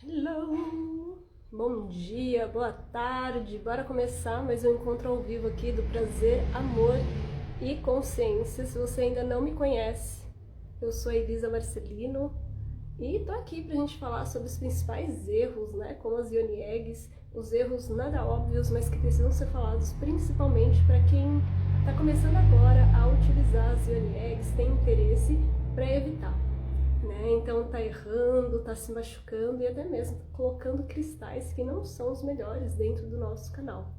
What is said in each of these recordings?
Hello! Bom dia, boa tarde, bora começar mais um encontro ao vivo aqui do Prazer, Amor e Consciência. Se você ainda não me conhece, eu sou a Elisa Marcelino e tô aqui pra gente falar sobre os principais erros, né, como as Yoni Eggs, os erros nada óbvios, mas que precisam ser falados principalmente para quem tá começando agora a utilizar as Yoni Eggs, tem interesse para evitar. Né? Então tá errando, tá se machucando e até mesmo colocando cristais que não são os melhores dentro do nosso canal.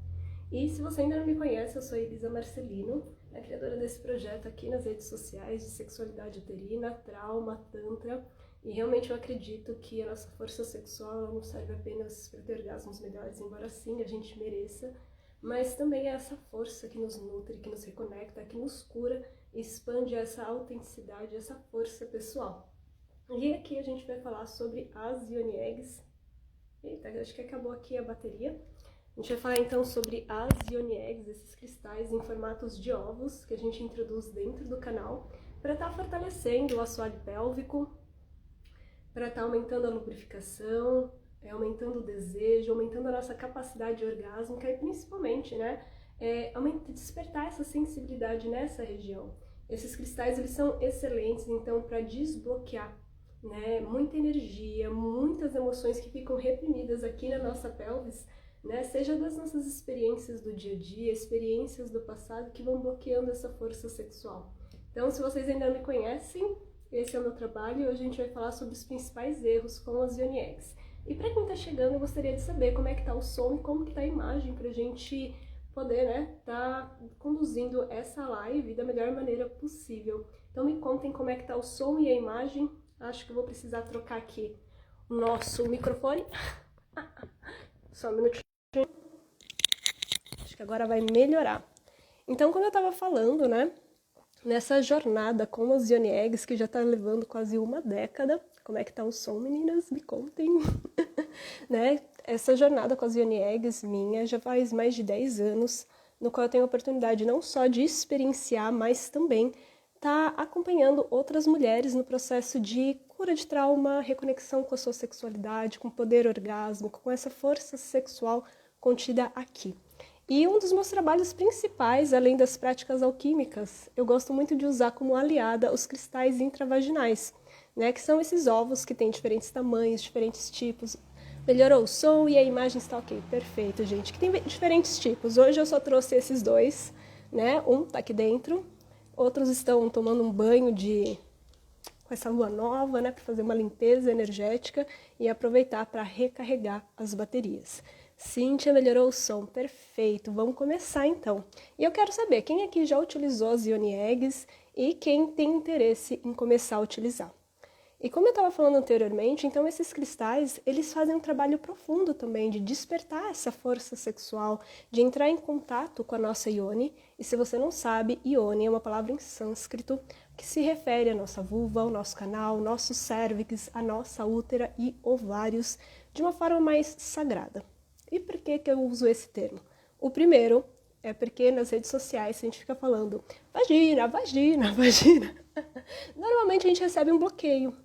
E se você ainda não me conhece, eu sou a Elisa Marcelino, a criadora desse projeto aqui nas redes sociais de sexualidade uterina, trauma, tantra, e realmente eu acredito que a nossa força sexual não serve apenas para ter orgasmos melhores, embora sim a gente mereça, mas também é essa força que nos nutre, que nos reconecta, que nos cura e expande essa autenticidade, essa força pessoal. E aqui a gente vai falar sobre as Yoni Eggs. Eita, acho que acabou aqui a bateria. A gente vai falar então sobre as Yoni Eggs, esses cristais em formatos de ovos que a gente introduz dentro do canal para estar fortalecendo o assoalho pélvico, para estar aumentando a lubrificação, aumentando o desejo, aumentando a nossa capacidade orgásmica e principalmente, né, despertar essa sensibilidade nessa região. Esses cristais eles são excelentes então para desbloquear, né, muita energia, muitas emoções que ficam reprimidas aqui na nossa pelvis, né, seja das nossas experiências do dia a dia, experiências do passado que vão bloqueando essa força sexual. Então, se vocês ainda não me conhecem, esse é o meu trabalho e hoje a gente vai falar sobre os principais erros com as Yoni Eggs. E para quem está chegando, eu gostaria de saber como é que tá o som e como que tá a imagem para a gente poder, né, tá conduzindo essa live da melhor maneira possível. Então me contem como é que tá o som e a imagem. Acho que eu vou precisar trocar aqui o nosso microfone. Só um minutinho. Acho que agora vai melhorar. Então, como eu estava falando, né, nessa jornada com as Yoni Eggs, que já está levando quase uma década, como é que tá o som, meninas? Me contem. Né? Essa jornada com as Yoni Eggs minha já faz mais de 10 anos, no qual eu tenho a oportunidade não só de experienciar, mas também tá acompanhando outras mulheres no processo de cura de trauma, reconexão com a sua sexualidade, com o poder orgásmico, com essa força sexual contida aqui. E um dos meus trabalhos principais, além das práticas alquímicas, eu gosto muito de usar como aliada os cristais intravaginais, né, que são esses ovos que têm diferentes tamanhos, diferentes tipos. Melhorou o som e a imagem está ok. Perfeito, gente. Que tem diferentes tipos. Hoje eu só trouxe esses dois, né? Um tá aqui dentro. Outros estão tomando um banho com essa lua nova, né? Para fazer uma limpeza energética e aproveitar para recarregar as baterias. Cíntia, melhorou o som. Perfeito. Vamos começar então. E eu quero saber quem aqui já utilizou as Yoni Eggs e quem tem interesse em começar a utilizar. E como eu estava falando anteriormente, então esses cristais, eles fazem um trabalho profundo também de despertar essa força sexual, de entrar em contato com a nossa Yoni. E se você não sabe, Yoni é uma palavra em sânscrito que se refere à nossa vulva, ao nosso canal, nosso cérvix, a nossa útera e ovários de uma forma mais sagrada. E por que eu uso esse termo? O primeiro é porque nas redes sociais a gente fica falando vagina, vagina, vagina. Normalmente a gente recebe um bloqueio,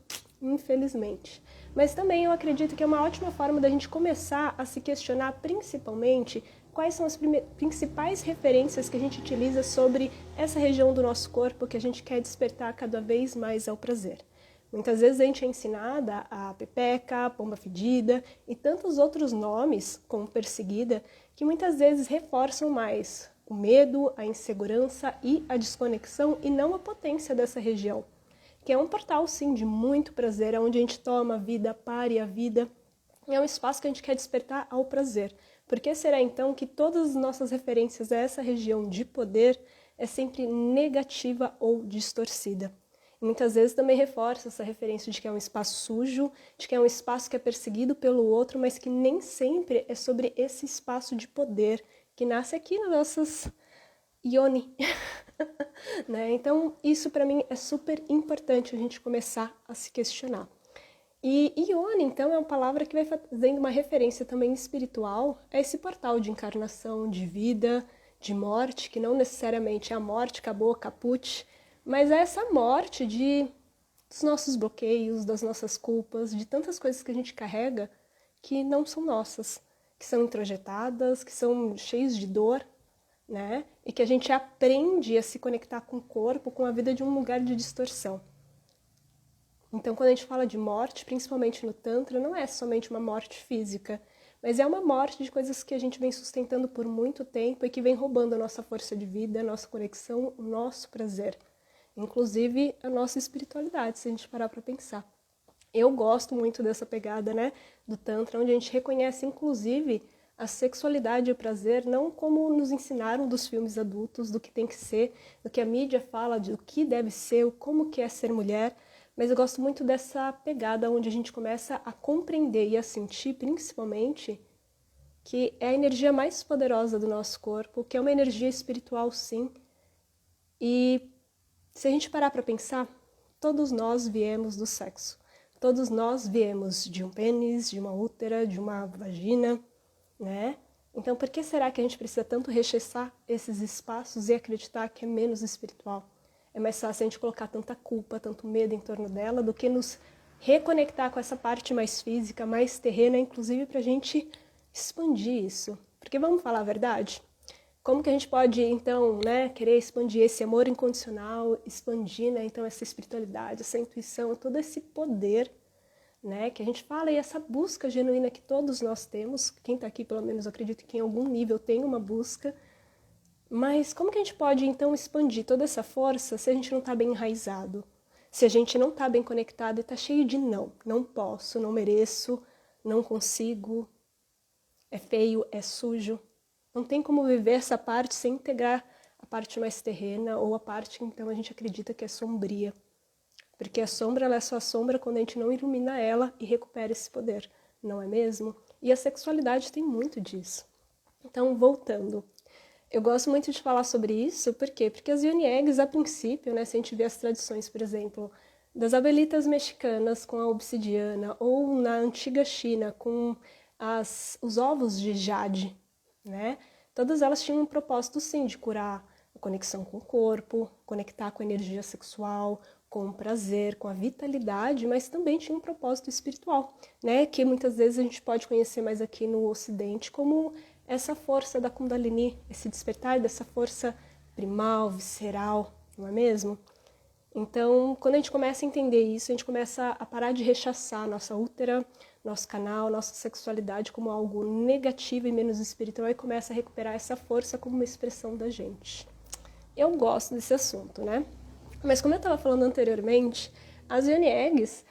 infelizmente. Mas também eu acredito que é uma ótima forma da gente começar a se questionar principalmente quais são as principais referências que a gente utiliza sobre essa região do nosso corpo que a gente quer despertar cada vez mais ao prazer. Muitas vezes a gente é ensinada a pepeca, pomba fedida e tantos outros nomes, como perseguida, que muitas vezes reforçam mais o medo, a insegurança e a desconexão e não a potência dessa região, que é um portal, sim, de muito prazer, onde a gente toma a vida, pare a vida, é um espaço que a gente quer despertar ao prazer. Por que será então que todas as nossas referências a essa região de poder é sempre negativa ou distorcida? E muitas vezes também reforça essa referência de que é um espaço sujo, de que é um espaço que é perseguido pelo outro, mas que nem sempre é sobre esse espaço de poder que nasce aqui nas nossas Yoni. Né? Então, isso para mim é super importante a gente começar a se questionar. E Yoni, então, é uma palavra que vai fazendo uma referência também espiritual a esse portal de encarnação, de vida, de morte, que não necessariamente é a morte, acabou, caput, mas é essa morte dos nossos bloqueios, das nossas culpas, de tantas coisas que a gente carrega que não são nossas, que são introjetadas, que são cheias de dor, né? E que a gente aprende a se conectar com o corpo, com a vida de um lugar de distorção. Então, quando a gente fala de morte, principalmente no Tantra, não é somente uma morte física, mas é uma morte de coisas que a gente vem sustentando por muito tempo e que vem roubando a nossa força de vida, a nossa conexão, o nosso prazer. Inclusive, a nossa espiritualidade, se a gente parar para pensar. Eu gosto muito dessa pegada, né, do Tantra, onde a gente reconhece, inclusive, a sexualidade e o prazer não como nos ensinaram dos filmes adultos, do que tem que ser, do que a mídia fala, do que deve ser, como que é ser mulher, mas eu gosto muito dessa pegada onde a gente começa a compreender e a sentir, principalmente, que é a energia mais poderosa do nosso corpo, que é uma energia espiritual, sim. E se a gente parar para pensar, todos nós viemos do sexo. Todos nós viemos de um pênis, de uma útera, de uma vagina, né? Então, por que será que a gente precisa tanto rechaçar esses espaços e acreditar que é menos espiritual? É mais fácil a gente colocar tanta culpa, tanto medo em torno dela, do que nos reconectar com essa parte mais física, mais terrena, inclusive para a gente expandir isso. Porque vamos falar a verdade? Como que a gente pode, então, né, querer expandir esse amor incondicional, expandir, né, então, essa espiritualidade, essa intuição, todo esse poder, né, que a gente fala, e essa busca genuína que todos nós temos, quem está aqui, pelo menos, eu acredito que em algum nível tem uma busca, mas como que a gente pode, então, expandir toda essa força se a gente não está bem enraizado? Se a gente não está bem conectado e está cheio de não posso, não mereço, não consigo, é feio, é sujo. Não tem como viver essa parte sem integrar a parte mais terrena ou a parte que então a gente acredita que é sombria. Porque a sombra ela é só sombra quando a gente não ilumina ela e recupera esse poder, não é mesmo? E a sexualidade tem muito disso. Então, voltando. Eu gosto muito de falar sobre isso, por quê? Porque as Yoni Eggs, a princípio, né, se a gente vê as tradições, por exemplo, das abelitas mexicanas com a obsidiana, ou na antiga China com os ovos de jade, né? Todas elas tinham um propósito, sim, de curar a conexão com o corpo, conectar com a energia sexual, com o prazer, com a vitalidade, mas também tinha um propósito espiritual, né? Que muitas vezes a gente pode conhecer mais aqui no Ocidente como essa força da Kundalini, esse despertar dessa força primal, visceral, não é mesmo? Então, quando a gente começa a entender isso, a gente começa a parar de rechaçar nossa útera, nosso canal, nossa sexualidade como algo negativo e menos espiritual e começa a recuperar essa força como uma expressão da gente. Eu gosto desse assunto, né? Mas como eu estava falando anteriormente, as Yoni Eggs,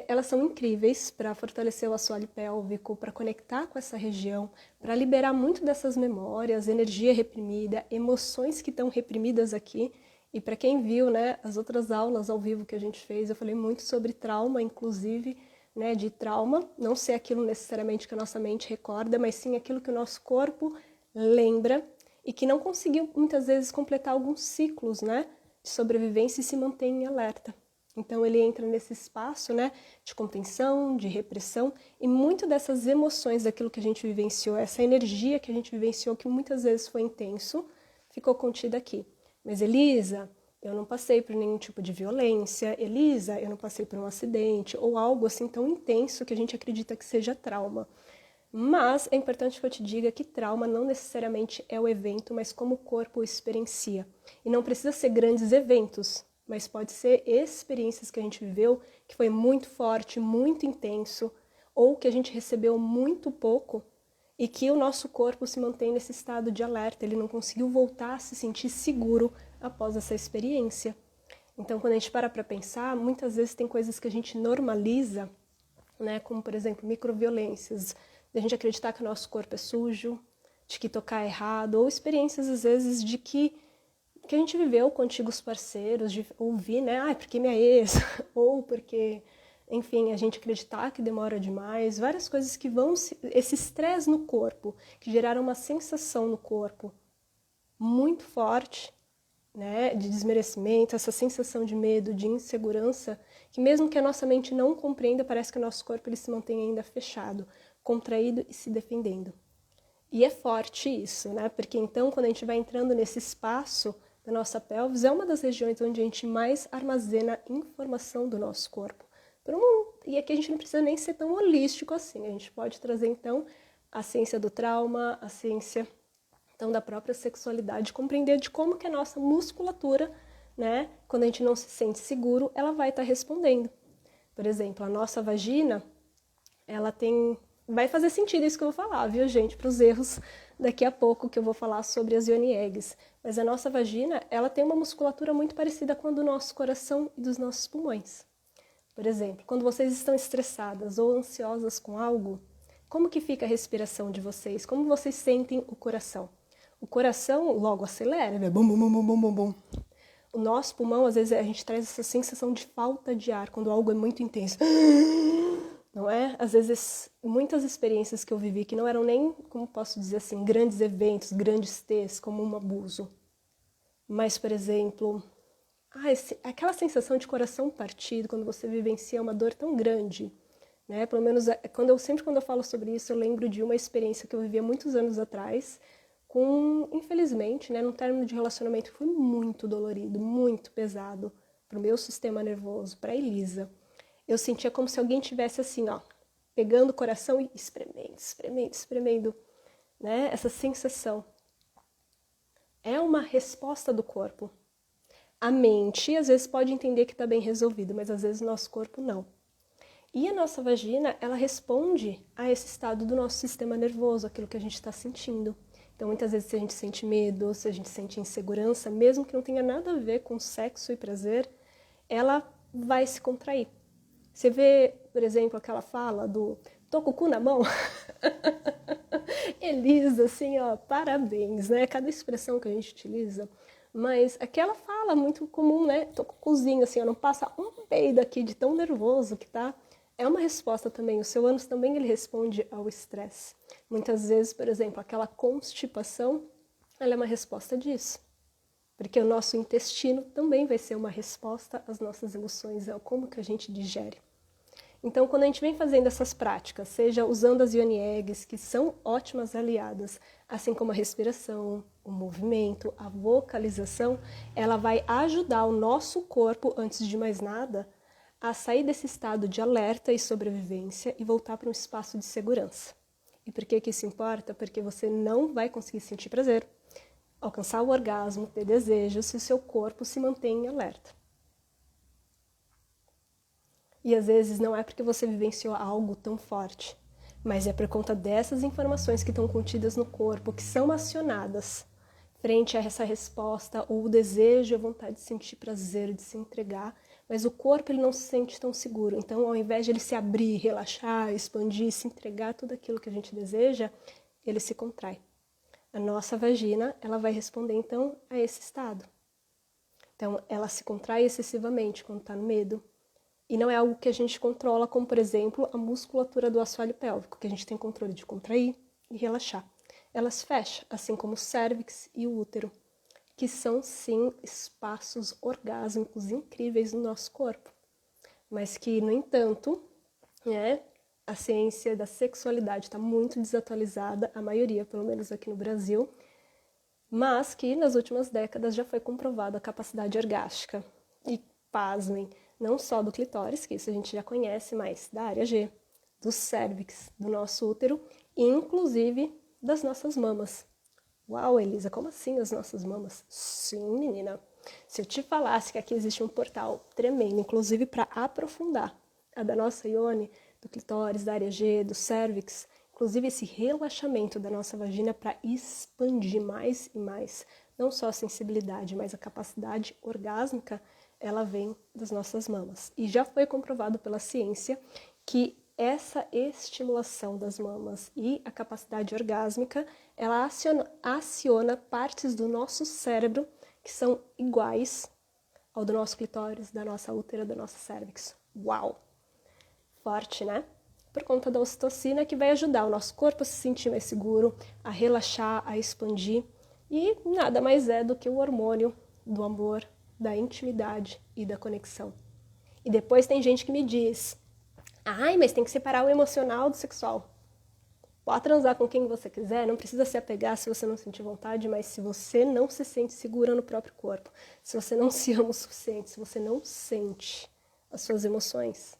elas são incríveis para fortalecer o assoalho pélvico, para conectar com essa região, para liberar muito dessas memórias, energia reprimida, emoções que estão reprimidas aqui. E para quem viu, né, as outras aulas ao vivo que a gente fez, eu falei muito sobre trauma, inclusive, né, de trauma, não ser aquilo necessariamente que a nossa mente recorda, mas sim aquilo que o nosso corpo lembra e que não conseguiu muitas vezes completar alguns ciclos, né, de sobrevivência e se mantém em alerta. Então ele entra nesse espaço, né, de contenção, de repressão, e muito dessas emoções daquilo que a gente vivenciou, essa energia que a gente vivenciou, que muitas vezes foi intenso, ficou contida aqui. Mas Elisa, eu não passei por nenhum tipo de violência, Elisa, eu não passei por um acidente, ou algo assim tão intenso que a gente acredita que seja trauma. Mas é importante que eu te diga que trauma não necessariamente é o evento, mas como o corpo o experiencia. E não precisa ser grandes eventos, mas pode ser experiências que a gente viveu, que foi muito forte, muito intenso, ou que a gente recebeu muito pouco, e que o nosso corpo se mantém nesse estado de alerta, ele não conseguiu voltar a se sentir seguro após essa experiência. Então, quando a gente para pensar, muitas vezes tem coisas que a gente normaliza, né, como, por exemplo, microviolências, de a gente acreditar que o nosso corpo é sujo, de que tocar é errado, ou experiências, às vezes, de que a gente viveu com antigos parceiros, de ouvir, né, porque minha ex, ou porque, enfim, a gente acreditar que demora demais, várias coisas que vão, esse estresse no corpo, que geraram uma sensação no corpo muito forte, né, de desmerecimento, essa sensação de medo, de insegurança, que mesmo que a nossa mente não compreenda, parece que o nosso corpo ele se mantém ainda fechado, contraído e se defendendo. E é forte isso, né? Porque então, quando a gente vai entrando nesse espaço da nossa pelvis, é uma das regiões onde a gente mais armazena informação do nosso corpo, E aqui a gente não precisa nem ser tão holístico assim. A gente pode trazer, então, a ciência do trauma, a ciência, então, da própria sexualidade, compreender de como que a nossa musculatura, né, quando a gente não se sente seguro, ela vai estar respondendo. Por exemplo, a nossa vagina, ela tem... Vai fazer sentido isso que eu vou falar, viu, gente? Para os erros daqui a pouco que eu vou falar sobre as yoni eggs. Mas a nossa vagina, ela tem uma musculatura muito parecida com a do nosso coração e dos nossos pulmões. Por exemplo, quando vocês estão estressadas ou ansiosas com algo, como que fica a respiração de vocês? Como vocês sentem o coração? O coração logo acelera, né? Bum, bum, bum, bum, bum, bum. O nosso pulmão, às vezes, a gente traz essa sensação de falta de ar quando algo é muito intenso. Não é? Às vezes, muitas experiências que eu vivi que não eram nem, como posso dizer assim, grandes eventos, grandes T's, como um abuso. Mas, por exemplo, aquela sensação de coração partido, quando você vivencia uma dor tão grande, né? Pelo menos, sempre quando eu falo sobre isso, eu lembro de uma experiência que eu vivi há muitos anos atrás, infelizmente, né, num término de relacionamento que foi muito dolorido, muito pesado para o meu sistema nervoso, para a Elisa. Eu sentia como se alguém tivesse assim, ó, pegando o coração e espremendo, espremendo, espremendo, né? Essa sensação. É uma resposta do corpo. A mente, às vezes, pode entender que está bem resolvido, mas às vezes o nosso corpo não. E a nossa vagina, ela responde a esse estado do nosso sistema nervoso, aquilo que a gente está sentindo. Então, muitas vezes, se a gente sente medo, se a gente sente insegurança, mesmo que não tenha nada a ver com sexo e prazer, ela vai se contrair. Você vê, por exemplo, aquela fala do tô com o cu na mão? Elisa, assim, ó, parabéns, né? Cada expressão que a gente utiliza. Mas aquela fala muito comum, né? Tô com o cuzinho, assim, ó, não passa um peido aqui de tão nervoso que tá. É uma resposta também. O seu ânus também ele responde ao estresse. Muitas vezes, por exemplo, aquela constipação, ela é uma resposta disso. Porque o nosso intestino também vai ser uma resposta às nossas emoções, é como que a gente digere. Então, quando a gente vem fazendo essas práticas, seja usando as yoni eggs, que são ótimas aliadas, assim como a respiração, o movimento, a vocalização, ela vai ajudar o nosso corpo, antes de mais nada, a sair desse estado de alerta e sobrevivência e voltar para um espaço de segurança. E por que isso importa? Porque você não vai conseguir sentir prazer, alcançar o orgasmo, ter desejo, se o seu corpo se mantém em alerta. E às vezes não é porque você vivenciou algo tão forte, mas é por conta dessas informações que estão contidas no corpo, que são acionadas frente a essa resposta, ou o desejo, a vontade de sentir prazer, de se entregar, mas o corpo ele não se sente tão seguro. Então, ao invés de ele se abrir, relaxar, expandir, se entregar tudo aquilo que a gente deseja, ele se contrai. A nossa vagina, ela vai responder, então, a esse estado. Então, ela se contrai excessivamente quando está no medo. E não é algo que a gente controla, como, por exemplo, a musculatura do assoalho pélvico, que a gente tem controle de contrair e relaxar. Ela se fecha, assim como o cérvix e o útero, que são, sim, espaços orgásmicos incríveis no nosso corpo. Mas que, no entanto, né, a ciência da sexualidade está muito desatualizada, a maioria, pelo menos aqui no Brasil, mas que nas últimas décadas já foi comprovada a capacidade orgástica. E, pasmem, não só do clitóris, que isso a gente já conhece, mas da área G, do cérvix, do nosso útero, e inclusive das nossas mamas. Uau, Elisa, como assim as nossas mamas? Sim, menina. Se eu te falasse que aqui existe um portal tremendo, inclusive para aprofundar a da nossa Ione, do clitóris, da área G, do cérvix, inclusive esse relaxamento da nossa vagina para expandir mais e mais, não só a sensibilidade, mas a capacidade orgásmica, ela vem das nossas mamas. E já foi comprovado pela ciência que essa estimulação das mamas e a capacidade orgásmica, ela aciona partes do nosso cérebro que são iguais ao do nosso clitóris, da nossa útera, da nossa cérvix. Uau! Forte, né? Por conta da ocitocina, que vai ajudar o nosso corpo a se sentir mais seguro, a relaxar, a expandir. E nada mais é do que o hormônio do amor, da intimidade e da conexão. E depois tem gente que me diz: ai, mas tem que separar o emocional do sexual. Pode transar com quem você quiser, não precisa se apegar se você não sentir vontade, mas se você não se sente segura no próprio corpo, se você não se ama o suficiente, se você não sente as suas emoções,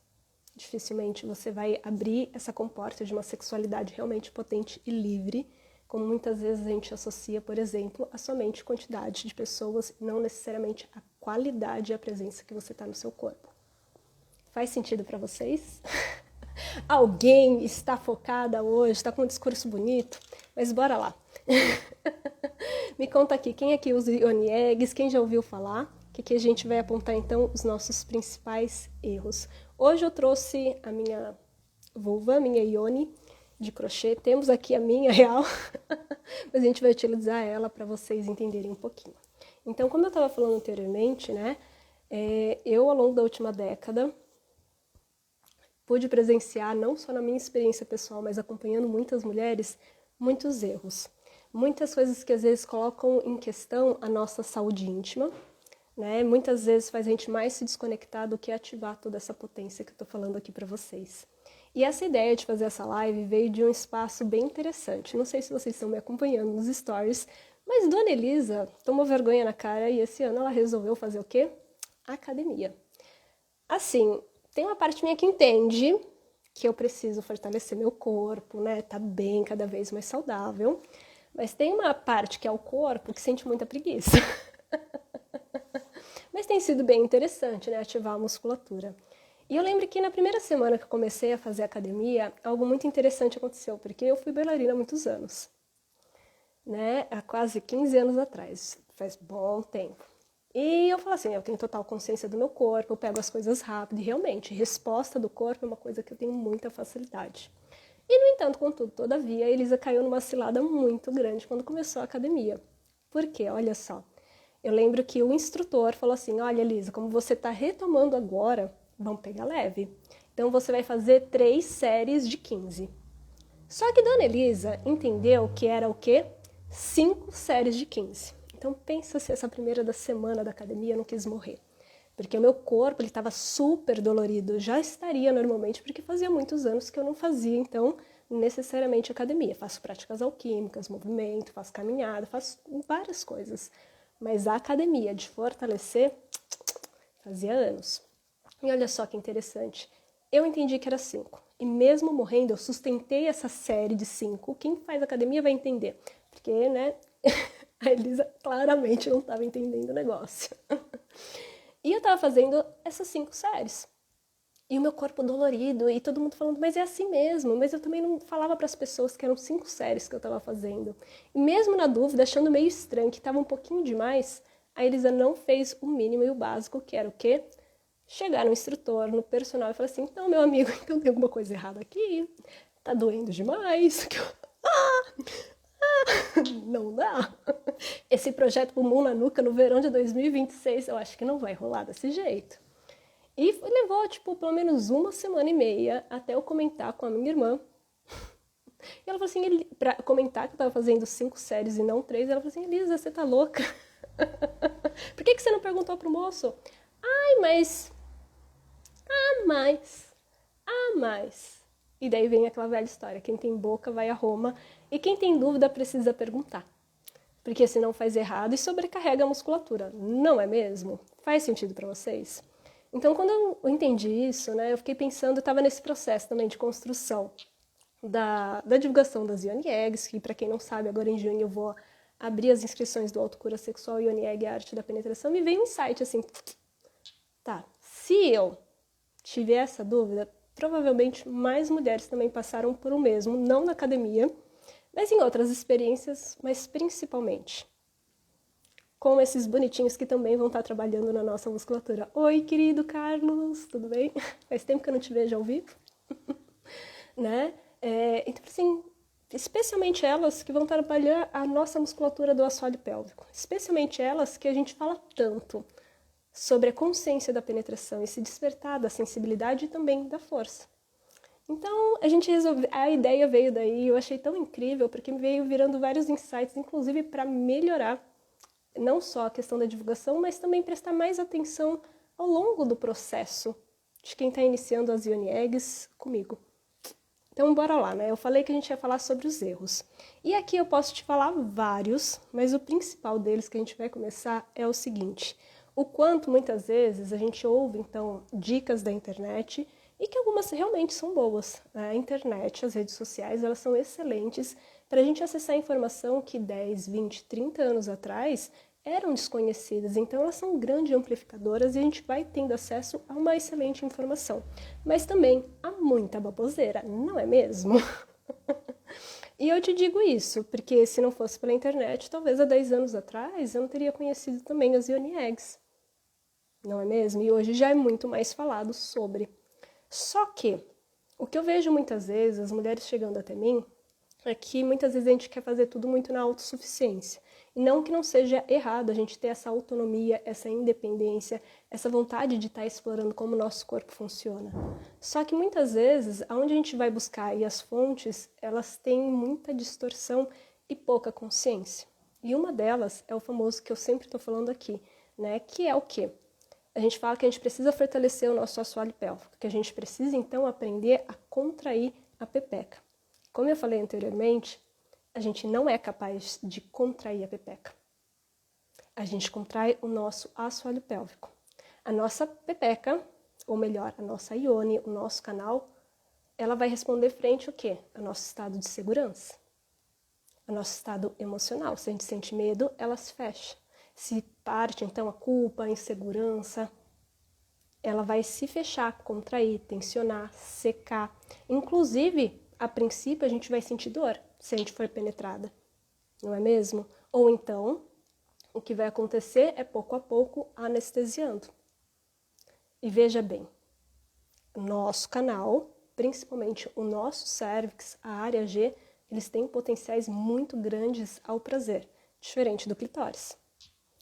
Dificilmente você vai abrir essa comporta de uma sexualidade realmente potente e livre, como muitas vezes a gente associa, por exemplo, a somente quantidade de pessoas, não necessariamente a qualidade e a presença que você está no seu corpo. Faz sentido para vocês? Alguém está focada hoje, está com um discurso bonito, mas bora lá. Me conta aqui, quem aqui usa Yoni Eggs, quem já ouviu falar? Que aqui a gente vai apontar então os nossos principais erros. Hoje eu trouxe a minha vulva, a minha Yoni de crochê. Temos aqui a minha real, mas a gente vai utilizar ela para vocês entenderem um pouquinho. Então, como eu estava falando anteriormente, né, eu ao longo da última década pude presenciar, não só na minha experiência pessoal, mas acompanhando muitas mulheres, muitos erros. Muitas coisas que às vezes colocam em questão a nossa saúde íntima, né? Muitas vezes faz a gente mais se desconectar do que ativar toda essa potência que eu tô falando aqui para vocês. E essa ideia de fazer essa live veio de um espaço bem interessante. Não sei se vocês estão me acompanhando nos stories, mas Dona Elisa tomou vergonha na cara e esse ano ela resolveu fazer o quê? Academia. Assim, tem uma parte minha que entende que eu preciso fortalecer meu corpo, né? Tá bem, cada vez mais saudável. Mas tem uma parte que é o corpo que sente muita preguiça. Mas tem sido bem interessante, né, ativar a musculatura. E eu lembro que na primeira semana que eu comecei a fazer academia, algo muito interessante aconteceu, porque eu fui bailarina há muitos anos, né, há quase 15 anos atrás, faz bom tempo. E eu falo assim, eu tenho total consciência do meu corpo, eu pego as coisas rápido, e realmente, resposta do corpo é uma coisa que eu tenho muita facilidade. E, no entanto, contudo, todavia, a Elisa caiu numa cilada muito grande quando começou a academia. Por quê? Olha só. Eu lembro que o instrutor falou assim, olha, Elisa, como você está retomando agora, vamos pegar leve. Então, você vai fazer 3 séries de 15. Só que Dona Elisa entendeu que era o quê? 5 séries de 15. Então, pensa se essa primeira da semana da academia eu não quis morrer. Porque o meu corpo estava super dolorido. Já estaria normalmente, porque fazia muitos anos que eu não fazia, então, necessariamente academia. Faço práticas alquímicas, movimento, faço caminhada, faço várias coisas. Mas a academia de fortalecer, fazia anos. E olha só que interessante. Eu entendi que era 5. E mesmo morrendo, eu sustentei essa série de 5. Quem faz academia vai entender. Porque, né, a Elisa claramente não estava entendendo o negócio. E eu estava fazendo essas 5 séries. E o meu corpo dolorido, e todo mundo falando, mas é assim mesmo. Mas eu também não falava para as pessoas que eram 5 séries que eu estava fazendo. E mesmo na dúvida, achando meio estranho, que estava um pouquinho demais, a Elisa não fez o mínimo e o básico, que era o quê? Chegar no instrutor, no personal e falar assim, então, meu amigo, então tem alguma coisa errada aqui? Tá doendo demais? Não dá. Esse projeto Bumbum na Nuca no verão de 2026, eu acho que não vai rolar desse jeito. E levou, tipo, pelo menos 1 semana e meia até eu comentar com a minha irmã. E ela falou assim, pra comentar que eu tava fazendo 5 séries e não 3, ela falou assim, Elisa, você tá louca? Por que você não perguntou pro moço? Ai, mas... mais. E daí vem aquela velha história, quem tem boca vai a Roma, e quem tem dúvida precisa perguntar. Porque senão faz errado e sobrecarrega a musculatura, não é mesmo? Faz sentido para vocês? Então, quando eu entendi isso, né, eu fiquei pensando, eu estava nesse processo também de construção da divulgação das Yoni Eggs, que para quem não sabe, agora em junho eu vou abrir as inscrições do Autocura Sexual Yoni Egg, a Arte da Penetração, me veio um insight assim, tá, se eu tiver essa dúvida, provavelmente mais mulheres também passaram por o mesmo, não na academia, mas em outras experiências, mas principalmente com esses bonitinhos que também vão estar trabalhando na nossa musculatura. Oi, querido Carlos, tudo bem? Faz tempo que eu não te vejo ao vivo, né? Então, assim, especialmente elas que vão trabalhar a nossa musculatura do assoalho pélvico, especialmente elas que a gente fala tanto sobre a consciência da penetração e se despertar da sensibilidade e também da força. Então, a ideia veio daí, eu achei tão incrível, porque me veio virando vários insights, inclusive para melhorar não só a questão da divulgação, mas também prestar mais atenção ao longo do processo de quem está iniciando as Yoni Eggs comigo. Então, bora lá, né? Eu falei que a gente ia falar sobre os erros. E aqui eu posso te falar vários, mas o principal deles que a gente vai começar é o seguinte: o quanto muitas vezes a gente ouve, então, dicas da internet e que algumas realmente são boas. A internet, as redes sociais, elas são excelentes para a gente acessar informação que 10, 20, 30 anos atrás eram desconhecidas. Então, elas são grandes amplificadoras e a gente vai tendo acesso a uma excelente informação. Mas também há muita baboseira, não é mesmo? E eu te digo isso, porque se não fosse pela internet, talvez há 10 anos atrás eu não teria conhecido também as Yoni Eggs. Não é mesmo? E hoje já é muito mais falado sobre. Só que, o que eu vejo muitas vezes, as mulheres chegando até mim, é que muitas vezes a gente quer fazer tudo muito na autossuficiência. E não que não seja errado a gente ter essa autonomia, essa independência, essa vontade de estar explorando como o nosso corpo funciona. Só que muitas vezes, aonde a gente vai buscar aí as fontes, elas têm muita distorção e pouca consciência. E uma delas é o famoso que eu sempre estou falando aqui, né? Que é o quê? A gente fala que a gente precisa fortalecer o nosso assoalho pélvico, que a gente precisa então aprender a contrair a pepeca. Como eu falei anteriormente, a gente não é capaz de contrair a pepeca. A gente contrai o nosso assoalho pélvico. A nossa pepeca, ou melhor, a nossa ione, o nosso canal, ela vai responder frente ao quê? Ao nosso estado de segurança, ao nosso estado emocional. Se a gente sente medo, ela se fecha. Se parte, então, a culpa, a insegurança, ela vai se fechar, contrair, tensionar, secar. Inclusive, a princípio, a gente vai sentir dor se a gente for penetrada, não é mesmo? Ou então, o que vai acontecer é pouco a pouco anestesiando. E veja bem, o nosso canal, principalmente o nosso cérvix, a área G, eles têm potenciais muito grandes ao prazer, diferente do clitóris,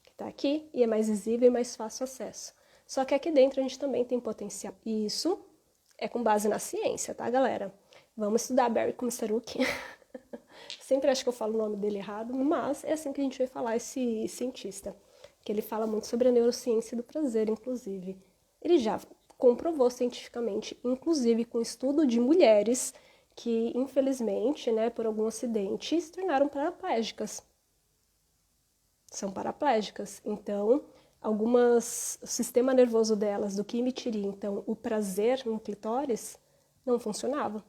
que está aqui e é mais visível e mais fácil acesso. Só que aqui dentro a gente também tem potencial. E isso é com base na ciência, tá, galera? Vamos estudar Barry Komisaruk. Sempre acho que eu falo o nome dele errado, mas é assim que a gente vai falar esse cientista, que ele fala muito sobre a neurociência do prazer, inclusive. Ele já comprovou cientificamente, inclusive com estudo de mulheres que, infelizmente, né, por algum acidente, se tornaram paraplégicas. São paraplégicas. Então, o sistema nervoso delas, do que emitiria, então, o prazer no clitóris, não funcionava.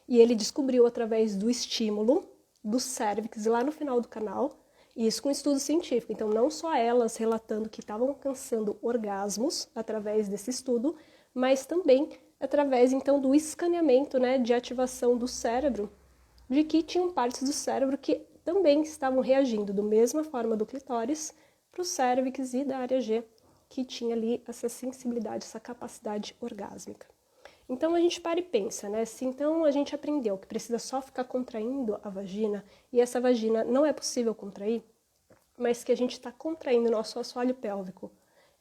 E ele descobriu através do estímulo do cérvix lá no final do canal, e isso com estudo científico. Então, não só elas relatando que estavam alcançando orgasmos através desse estudo, mas também através, então, do escaneamento, né, de ativação do cérebro, de que tinham partes do cérebro que também estavam reagindo da mesma forma do clitóris para o cérvix e da área G, que tinha ali essa sensibilidade, essa capacidade orgásmica. Então a gente para e pensa, né? Se então a gente aprendeu que precisa só ficar contraindo a vagina e essa vagina não é possível contrair, mas que a gente está contraindo o nosso assoalho pélvico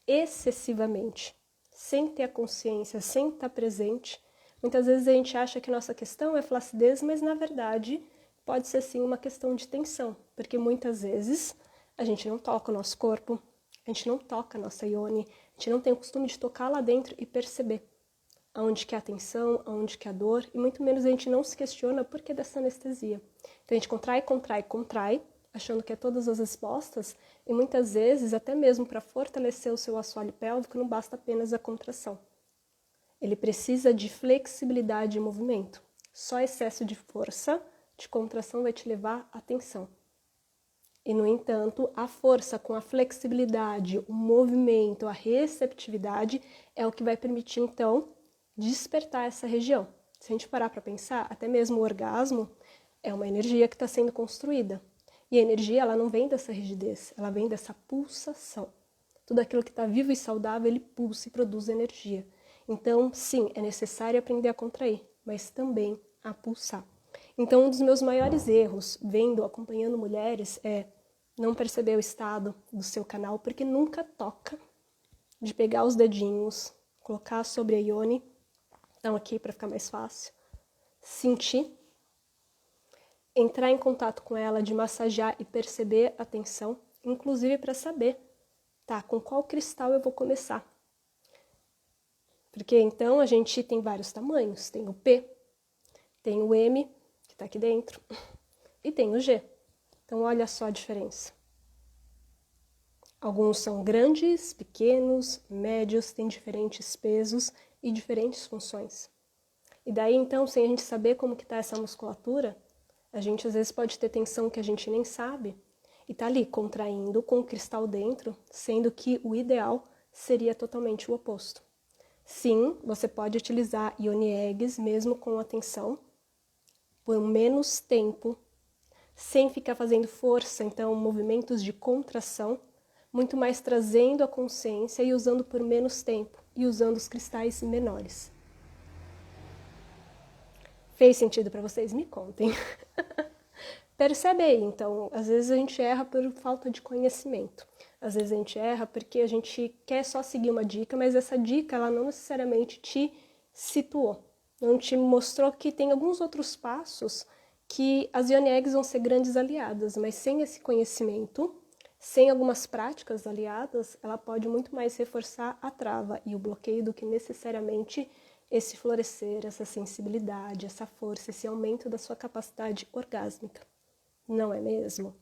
excessivamente, sem ter a consciência, sem estar presente, muitas vezes a gente acha que nossa questão é flacidez, mas na verdade pode ser sim uma questão de tensão, porque muitas vezes a gente não toca o nosso corpo, a gente não toca a nossa ione, a gente não tem o costume de tocar lá dentro e perceber aonde que é a tensão, aonde que é a dor, e muito menos a gente não se questiona por que dessa anestesia. Então a gente contrai, contrai, contrai, achando que é todas as respostas, e muitas vezes, até mesmo para fortalecer o seu assoalho pélvico, não basta apenas a contração. Ele precisa de flexibilidade e movimento. Só excesso de força, de contração, vai te levar à tensão. E, no entanto, a força com a flexibilidade, o movimento, a receptividade é o que vai permitir, então, despertar essa região. Se a gente parar para pensar, até mesmo o orgasmo é uma energia que está sendo construída. E a energia, ela não vem dessa rigidez, ela vem dessa pulsação. Tudo aquilo que está vivo e saudável, ele pulsa e produz energia. Então, sim, é necessário aprender a contrair, mas também a pulsar. Então, um dos meus maiores erros, acompanhando mulheres, é não perceber o estado do seu canal, porque nunca toca de pegar os dedinhos, colocar sobre a ione, então aqui para ficar mais fácil, sentir, entrar em contato com ela, de massagear e perceber a tensão, inclusive para saber, tá, com qual cristal eu vou começar. Porque então a gente tem vários tamanhos, tem o P, tem o M, que está aqui dentro, e tem o G. Então olha só a diferença. Alguns são grandes, pequenos, médios, têm diferentes pesos e diferentes funções. E daí, então, sem a gente saber como que tá essa musculatura, a gente às vezes pode ter tensão que a gente nem sabe e tá ali contraindo com o cristal dentro, sendo que o ideal seria totalmente o oposto. Sim, você pode utilizar Yoni Eggs mesmo com a tensão por menos tempo, sem ficar fazendo força, então movimentos de contração, muito mais trazendo a consciência e usando por menos tempo e usando os cristais menores. Fez sentido para vocês? Me contem. Percebe aí, então, às vezes a gente erra por falta de conhecimento. Às vezes a gente erra porque a gente quer só seguir uma dica, mas essa dica ela não necessariamente te situou. Não te mostrou que tem alguns outros passos que as Yoni Eggs vão ser grandes aliadas, mas sem esse conhecimento, sem algumas práticas aliadas, ela pode muito mais reforçar a trava e o bloqueio do que necessariamente esse florescer, essa sensibilidade, essa força, esse aumento da sua capacidade orgásmica. Não é mesmo?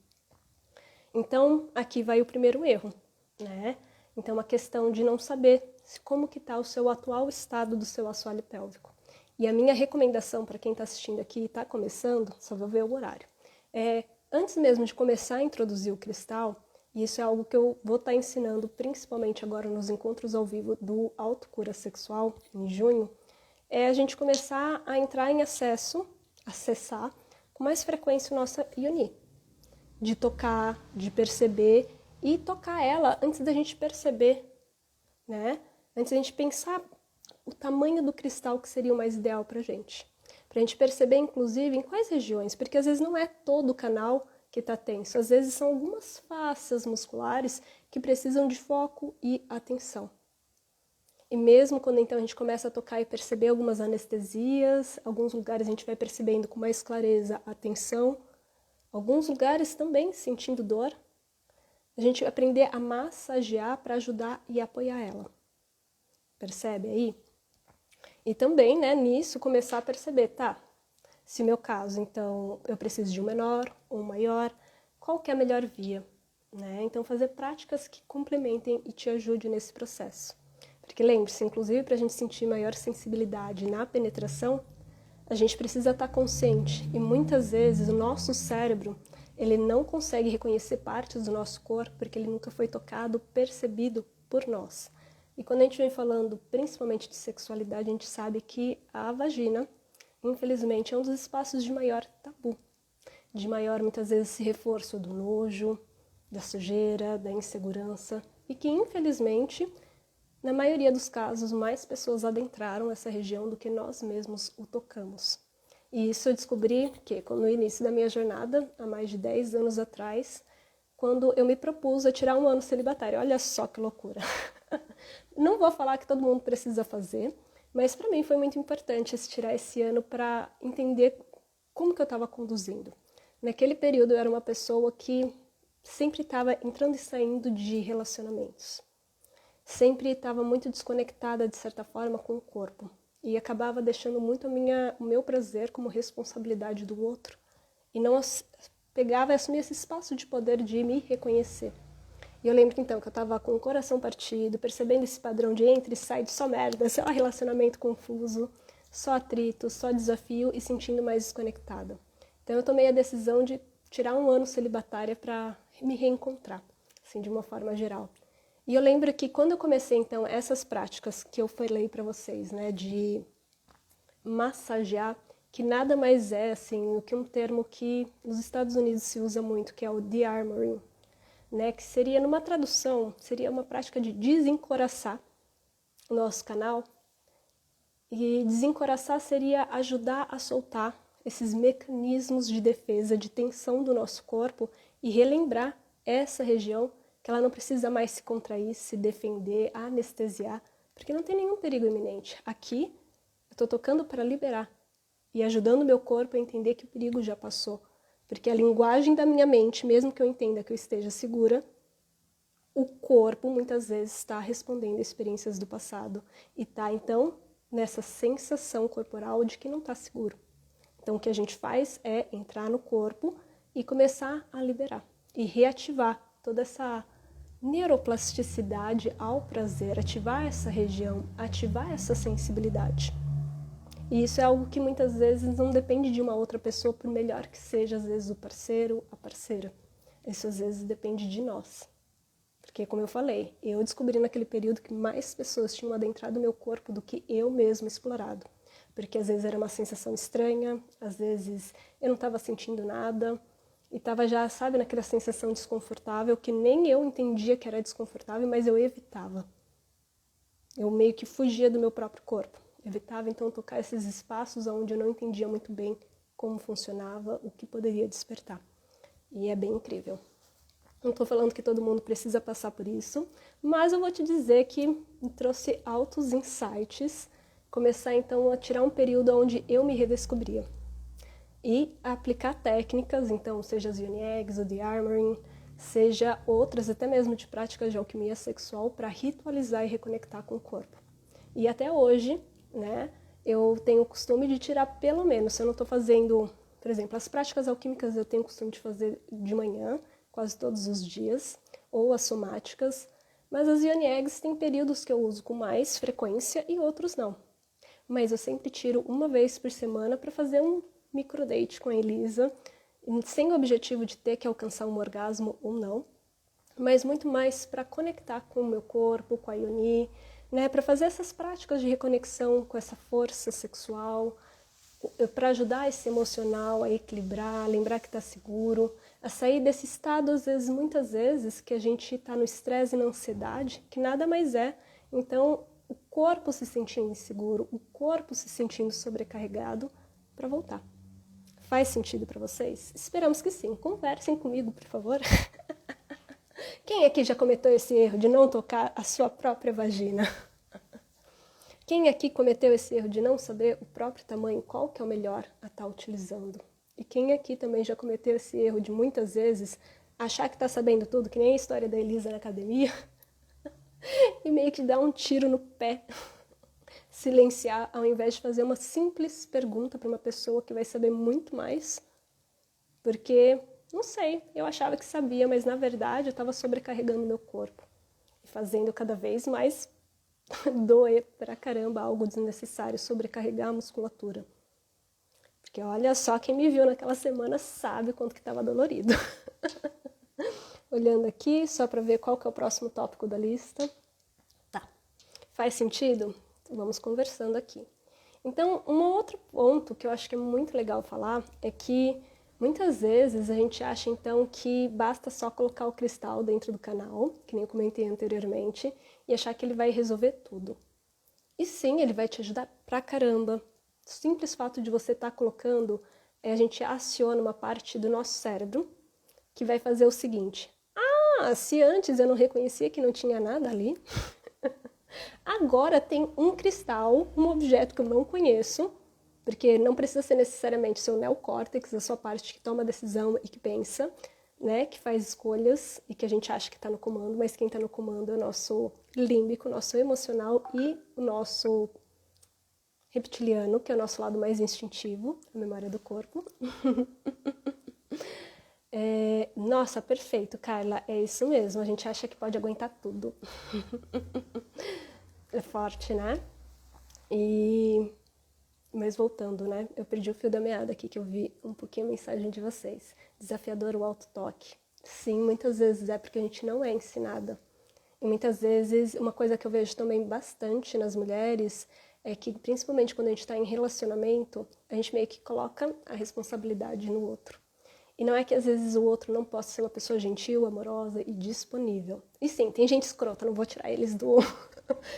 Então, aqui vai o primeiro erro, né? Então, a questão de não saber como que está o seu atual estado do seu assoalho pélvico. E a minha recomendação para quem está assistindo aqui e está começando, só vou ver o horário, antes mesmo de começar a introduzir o cristal, e isso é algo que eu vou estar ensinando principalmente agora nos encontros ao vivo do Autocura Sexual, em junho, é a gente começar a entrar em acessar com mais frequência nossa Yoni. De tocar, de perceber e tocar ela antes da gente perceber, né? Antes da gente pensar o tamanho do cristal que seria o mais ideal pra gente. Pra gente perceber, inclusive, em quais regiões, porque às vezes não é todo o canal que tá tenso, às vezes são algumas fáscias musculares que precisam de foco e atenção. E mesmo quando então a gente começa a tocar e perceber algumas anestesias, alguns lugares a gente vai percebendo com mais clareza a tensão, alguns lugares também sentindo dor, a gente aprender a massagear para ajudar e apoiar ela. Percebe aí? E também, né, nisso começar a perceber, tá, se meu caso, então, eu preciso de um menor ou um maior, qual que é a melhor via? Né? Então, fazer práticas que complementem e te ajudem nesse processo. Porque lembre-se, inclusive, para a gente sentir maior sensibilidade na penetração, a gente precisa estar consciente. E muitas vezes o nosso cérebro, ele não consegue reconhecer partes do nosso corpo porque ele nunca foi tocado, percebido por nós. E quando a gente vem falando principalmente de sexualidade, a gente sabe que a vagina, infelizmente, é um dos espaços de maior tabu. De maior, muitas vezes, reforço do nojo, da sujeira, da insegurança. E que, infelizmente, na maioria dos casos, mais pessoas adentraram essa região do que nós mesmos o tocamos. E isso eu descobri que, no início da minha jornada, há mais de 10 anos atrás, quando eu me propus a tirar um ano celibatário. Olha só que loucura! Não vou falar que todo mundo precisa fazer, mas para mim foi muito importante tirar esse ano para entender como que eu estava conduzindo. Naquele período eu era uma pessoa que sempre estava entrando e saindo de relacionamentos. Sempre estava muito desconectada, de certa forma, com o corpo. E acabava deixando muito o meu prazer como responsabilidade do outro. E não pegava e assumia esse espaço de poder de me reconhecer. E eu lembro então que eu estava com o coração partido, percebendo esse padrão de entra e sai de só merda, só relacionamento confuso, só atrito, só desafio e sentindo mais desconectada. Então eu tomei a decisão de tirar um ano celibatária para me reencontrar, assim, de uma forma geral. E eu lembro que quando eu comecei, então, essas práticas que eu falei para vocês, né, de massagear, que nada mais é, assim, do que um termo que nos Estados Unidos se usa muito, que é o de-armoring, né, que seria, numa tradução, seria uma prática de desencoraçar o nosso canal. E desencoraçar seria ajudar a soltar esses mecanismos de defesa, de tensão do nosso corpo e relembrar essa região que ela não precisa mais se contrair, se defender, anestesiar, porque não tem nenhum perigo iminente. Aqui, eu estou tocando para liberar e ajudando o meu corpo a entender que o perigo já passou. Porque a linguagem da minha mente, mesmo que eu entenda que eu esteja segura, o corpo muitas vezes está respondendo a experiências do passado e está, então, nessa sensação corporal de que não está seguro. Então, o que a gente faz é entrar no corpo e começar a liberar e reativar toda essa neuroplasticidade ao prazer, ativar essa região, ativar essa sensibilidade. E isso é algo que muitas vezes não depende de uma outra pessoa, por melhor que seja, às vezes, o parceiro, a parceira. Isso às vezes depende de nós. Porque, como eu falei, eu descobri naquele período que mais pessoas tinham adentrado o meu corpo do que eu mesma explorado. Porque às vezes era uma sensação estranha, às vezes eu não estava sentindo nada, e estava já, sabe, naquela sensação desconfortável que nem eu entendia que era desconfortável, mas eu evitava. Eu meio que fugia do meu próprio corpo. Evitava, então, tocar esses espaços onde eu não entendia muito bem como funcionava, o que poderia despertar. E é bem incrível. Não estou falando que todo mundo precisa passar por isso, mas eu vou te dizer que me trouxe altos insights, começar, então, a tirar um período onde eu me redescobria. E aplicar técnicas, então, seja as Yoni Eggs, o The Armoring, seja outras, até mesmo de práticas de alquimia sexual, para ritualizar e reconectar com o corpo. E até hoje, né, eu tenho o costume de tirar pelo menos, se eu não estou fazendo, por exemplo, as práticas alquímicas eu tenho o costume de fazer de manhã, quase todos os dias, ou as somáticas, mas as Yoni Eggs tem períodos que eu uso com mais frequência e outros não. Mas eu sempre tiro uma vez por semana para fazer um microdate com a Elisa, sem o objetivo de ter que alcançar um orgasmo ou não, mas muito mais para conectar com o meu corpo, com a Yoni, né, para fazer essas práticas de reconexão com essa força sexual, para ajudar esse emocional a equilibrar, lembrar que está seguro, a sair desse estado, às vezes, muitas vezes, que a gente está no estresse e na ansiedade, que nada mais é. Então, o corpo se sentindo inseguro, o corpo se sentindo sobrecarregado, para voltar. Faz sentido para vocês? Esperamos que sim. Conversem comigo, por favor. Quem aqui já cometeu esse erro de não tocar a sua própria vagina? Quem aqui cometeu esse erro de não saber o próprio tamanho, qual que é o melhor a estar utilizando? E quem aqui também já cometeu esse erro de muitas vezes achar que está sabendo tudo, que nem a história da Elisa na academia, e meio que dar um tiro no pé, silenciar, ao invés de fazer uma simples pergunta para uma pessoa que vai saber muito mais, porque, não sei, eu achava que sabia, mas na verdade eu estava sobrecarregando meu corpo e fazendo cada vez mais doer pra caramba, algo desnecessário, sobrecarregar a musculatura. Porque olha só, quem me viu naquela semana sabe quanto que estava dolorido. Olhando aqui, só para ver qual que é o próximo tópico da lista. Tá. Faz sentido? Então, vamos conversando aqui. Então, um outro ponto que eu acho que é muito legal falar é que muitas vezes a gente acha, então, que basta só colocar o cristal dentro do canal, que nem eu comentei anteriormente, e achar que ele vai resolver tudo. E sim, ele vai te ajudar pra caramba. O simples fato de você estar colocando, a gente aciona uma parte do nosso cérebro que vai fazer o seguinte. Se antes eu não reconhecia que não tinha nada ali, agora tem um cristal, um objeto que eu não conheço, porque não precisa ser necessariamente seu neocórtex, a sua parte que toma decisão e que pensa, né, que faz escolhas e que a gente acha que está no comando, mas quem está no comando é o nosso límbico, o nosso emocional e o nosso reptiliano, que é o nosso lado mais instintivo, a memória do corpo. Nossa, perfeito, Carla, é isso mesmo, a gente acha que pode aguentar tudo. É forte, né? Mas voltando, né? Eu perdi o fio da meada aqui, que eu vi um pouquinho a mensagem de vocês. Desafiador o autotoque. Sim, muitas vezes é porque a gente não é ensinada. E muitas vezes, uma coisa que eu vejo também bastante nas mulheres é que, principalmente quando a gente está em relacionamento, a gente meio que coloca a responsabilidade no outro. E não é que às vezes o outro não possa ser uma pessoa gentil, amorosa e disponível. E sim, tem gente escrota, não vou tirar eles do...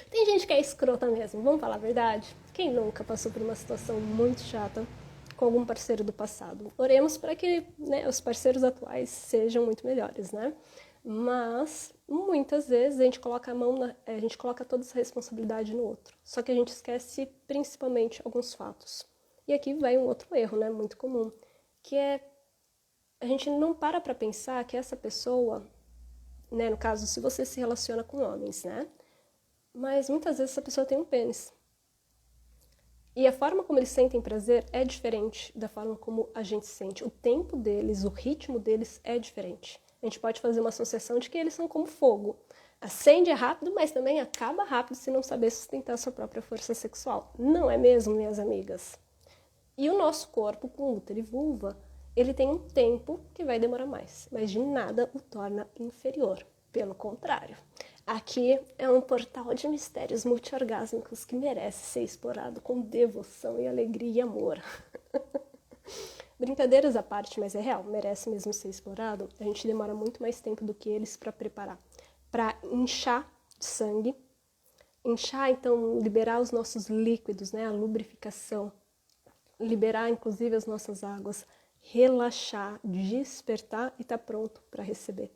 Tem gente que é escrota mesmo, vamos falar a verdade? Quem nunca passou por uma situação muito chata com algum parceiro do passado? Oremos para que, né, os parceiros atuais sejam muito melhores, né? Mas muitas vezes a gente coloca a gente coloca toda essa responsabilidade no outro. Só que a gente esquece principalmente alguns fatos. E aqui vai um outro erro, né, muito comum, que é a gente não para pensar que essa pessoa, né, no caso, se você se relaciona com homens, né? Mas muitas vezes essa pessoa tem um pênis. E a forma como eles sentem prazer é diferente da forma como a gente sente. O tempo deles, o ritmo deles é diferente. A gente pode fazer uma associação de que eles são como fogo. Acende rápido, mas também acaba rápido se não saber sustentar sua própria força sexual. Não é mesmo, minhas amigas? E o nosso corpo, com útero e vulva, ele tem um tempo que vai demorar mais, mas de nada o torna inferior. Pelo contrário, aqui é um portal de mistérios multiorgásmicos que merece ser explorado com devoção e alegria e amor. Brincadeiras à parte, mas é real, merece mesmo ser explorado. A gente demora muito mais tempo do que eles para preparar. Para inchar de sangue, inchar, então, liberar os nossos líquidos, né, a lubrificação, liberar, inclusive, as nossas águas, relaxar, despertar e estar pronto para receber.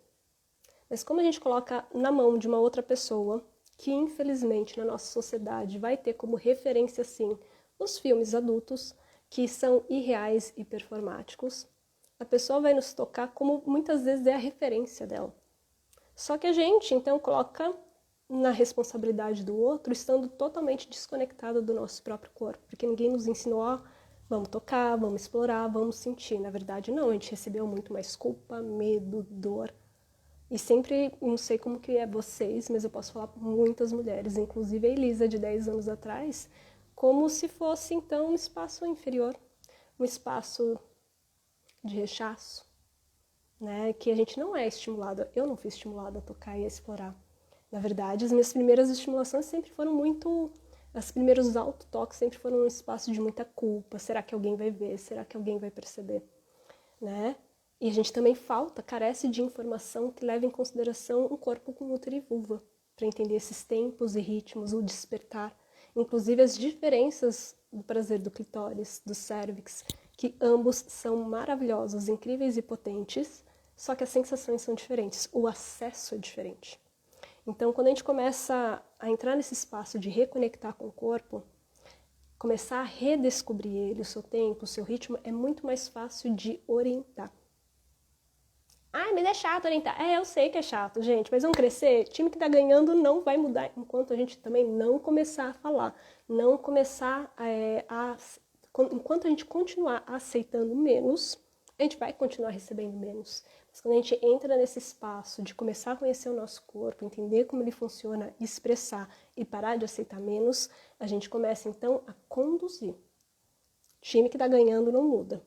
Mas como a gente coloca na mão de uma outra pessoa, que infelizmente na nossa sociedade vai ter como referência, sim, os filmes adultos, que são irreais e performáticos, a pessoa vai nos tocar como muitas vezes é a referência dela. Só que a gente, então, coloca na responsabilidade do outro, estando totalmente desconectado do nosso próprio corpo, porque ninguém nos ensinou a vamos tocar, vamos explorar, vamos sentir. Na verdade, não, a gente recebeu muito mais culpa, medo, dor. E sempre, não sei como que é vocês, mas eu posso falar por muitas mulheres, inclusive a Elisa, de 10 anos atrás, como se fosse, então, um espaço inferior, um espaço de rechaço, né? Que a gente não é estimulado. Eu não fui estimulada a tocar e a explorar. Na verdade, as minhas primeiras estimulações sempre foram muito... Os primeiros autotoques sempre foram um espaço de muita culpa. Será que alguém vai ver? Será que alguém vai perceber? Né? E a gente também carece de informação que leve em consideração um corpo com útero e vulva, para entender esses tempos e ritmos, o despertar, inclusive as diferenças do prazer do clitóris, do cérvix, que ambos são maravilhosos, incríveis e potentes, só que as sensações são diferentes, o acesso é diferente. Então, quando a gente começa a entrar nesse espaço de reconectar com o corpo, começar a redescobrir ele, o seu tempo, o seu ritmo, é muito mais fácil de orientar. Ai, mas é chato orientar. Eu sei que é chato, gente, mas vamos crescer. O time que tá ganhando não vai mudar enquanto a gente também não começar a falar, não começar enquanto a gente continuar aceitando menos, a gente vai continuar recebendo menos. Mas quando a gente entra nesse espaço de começar a conhecer o nosso corpo, entender como ele funciona, expressar e parar de aceitar menos, a gente começa então a conduzir. O time que está ganhando não muda.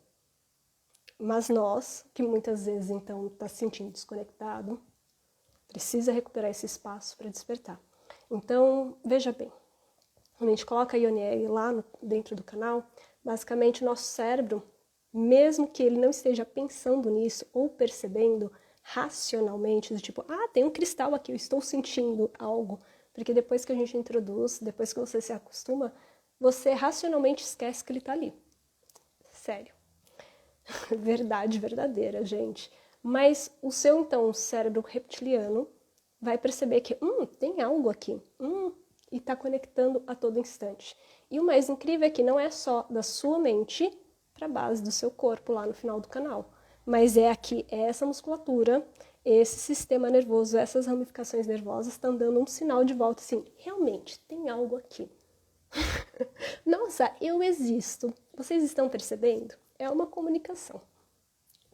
Mas nós, que muitas vezes então está se sentindo desconectado, precisa recuperar esse espaço para despertar. Então, veja bem, quando a gente coloca a Ionieg lá dentro do canal, basicamente o nosso cérebro, mesmo que ele não esteja pensando nisso ou percebendo racionalmente, do tipo, tem um cristal aqui, eu estou sentindo algo, porque depois que a gente introduz, depois que você se acostuma, você racionalmente esquece que ele está ali. Sério. Verdade verdadeira, gente. Mas o seu, então, cérebro reptiliano vai perceber que, tem algo aqui, e está conectando a todo instante. E o mais incrível é que não é só da sua mente para a base do seu corpo lá no final do canal, mas é aqui, essa musculatura, esse sistema nervoso, essas ramificações nervosas estão dando um sinal de volta assim, realmente, tem algo aqui. Nossa, eu existo. Vocês estão percebendo? É uma comunicação,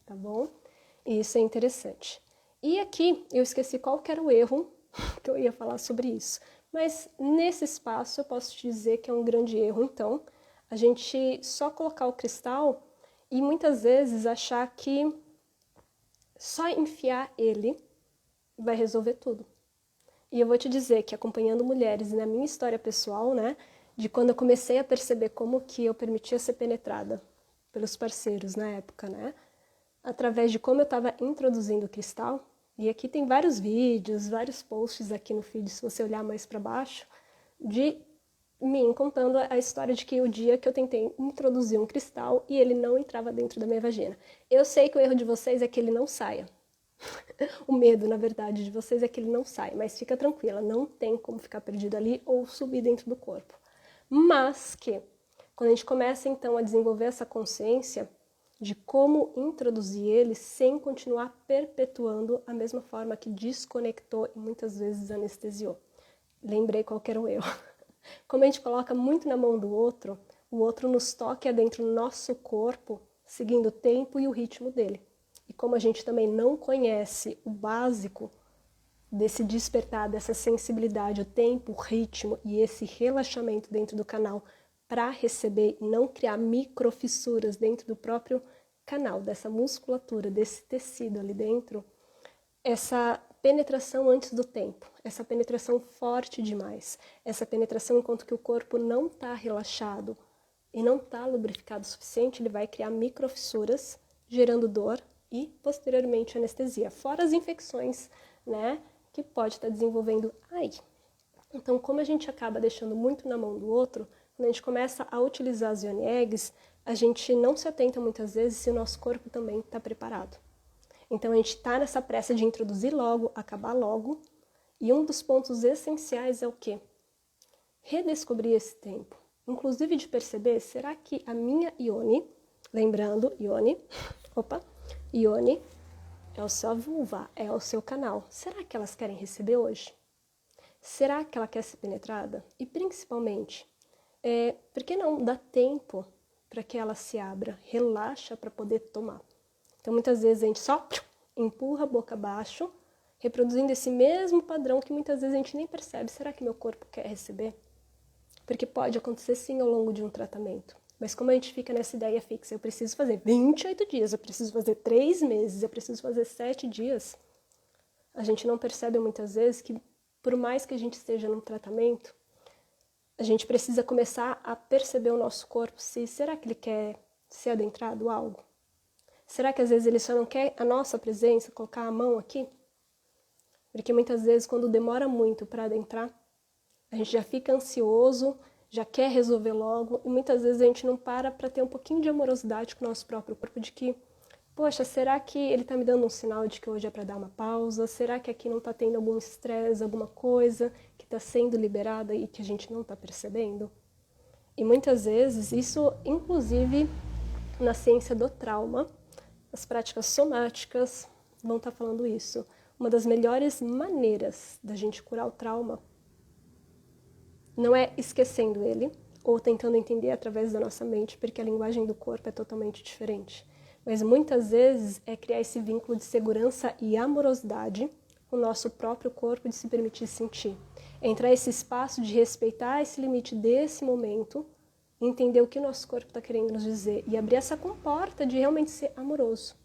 tá bom? E isso é interessante. E aqui eu esqueci qual que era o erro que eu ia falar sobre isso. Mas nesse espaço eu posso te dizer que é um grande erro, então, a gente só colocar o cristal e muitas vezes achar que só enfiar ele vai resolver tudo. E eu vou te dizer que acompanhando mulheres e na minha história pessoal, né, de quando eu comecei a perceber como que eu permitia ser penetrada pelos parceiros na época, né, através de como eu estava introduzindo o cristal, e aqui tem vários vídeos, vários posts aqui no feed, se você olhar mais para baixo, de mim contando a história de que o dia que eu tentei introduzir um cristal e ele não entrava dentro da minha vagina. Eu sei que o erro de vocês é que ele não saia. O medo, na verdade, de vocês é que ele não saia, mas fica tranquila, não tem como ficar perdido ali ou subir dentro do corpo. Mas que, quando a gente começa então a desenvolver essa consciência de como introduzir ele sem continuar perpetuando a mesma forma que desconectou e muitas vezes anestesiou. Lembrei qual que era o erro. Como a gente coloca muito na mão do outro, o outro nos toca dentro do nosso corpo, seguindo o tempo e o ritmo dele. E como a gente também não conhece o básico, desse despertar, dessa sensibilidade, o tempo, o ritmo e esse relaxamento dentro do canal para receber e não criar microfissuras dentro do próprio canal, dessa musculatura, desse tecido ali dentro, essa penetração antes do tempo, essa penetração forte demais, essa penetração enquanto que o corpo não está relaxado e não está lubrificado o suficiente, ele vai criar microfissuras, gerando dor e posteriormente anestesia, fora as infecções, né, que pode estar desenvolvendo aí. Então, como a gente acaba deixando muito na mão do outro, quando a gente começa a utilizar as Yoni Eggs, a gente não se atenta muitas vezes se o nosso corpo também está preparado. Então, a gente está nessa pressa de introduzir logo, acabar logo, e um dos pontos essenciais é o quê? Redescobrir esse tempo. Inclusive de perceber, será que a minha Yoni, lembrando, Yoni é o seu vulva, é o seu canal. Será que elas querem receber hoje? Será que ela quer ser penetrada? E principalmente, por que não dá tempo para que ela se abra, relaxa para poder tomar? Então, muitas vezes a gente só empurra a boca abaixo, reproduzindo esse mesmo padrão que muitas vezes a gente nem percebe. Será que meu corpo quer receber? Porque pode acontecer sim ao longo de um tratamento. Mas como a gente fica nessa ideia fixa, eu preciso fazer 28 dias, eu preciso fazer 3 meses, eu preciso fazer 7 dias, a gente não percebe muitas vezes que, por mais que a gente esteja num tratamento, a gente precisa começar a perceber o nosso corpo, será que ele quer ser adentrado a algo? Será que às vezes ele só não quer a nossa presença, colocar a mão aqui? Porque muitas vezes quando demora muito para adentrar, a gente já fica ansioso, já quer resolver logo, e muitas vezes a gente não para ter um pouquinho de amorosidade com o nosso próprio corpo, de que, poxa, será que ele está me dando um sinal de que hoje é para dar uma pausa? Será que aqui não está tendo algum estresse, alguma coisa que está sendo liberada e que a gente não está percebendo? E muitas vezes, isso inclusive na ciência do trauma, as práticas somáticas vão estar falando isso. Uma das melhores maneiras da gente curar o trauma não é esquecendo ele ou tentando entender através da nossa mente, porque a linguagem do corpo é totalmente diferente. Mas muitas vezes é criar esse vínculo de segurança e amorosidade com o nosso próprio corpo, de se permitir sentir. Entrar esse espaço de respeitar esse limite desse momento, entender o que o nosso corpo está querendo nos dizer e abrir essa comporta de realmente ser amoroso.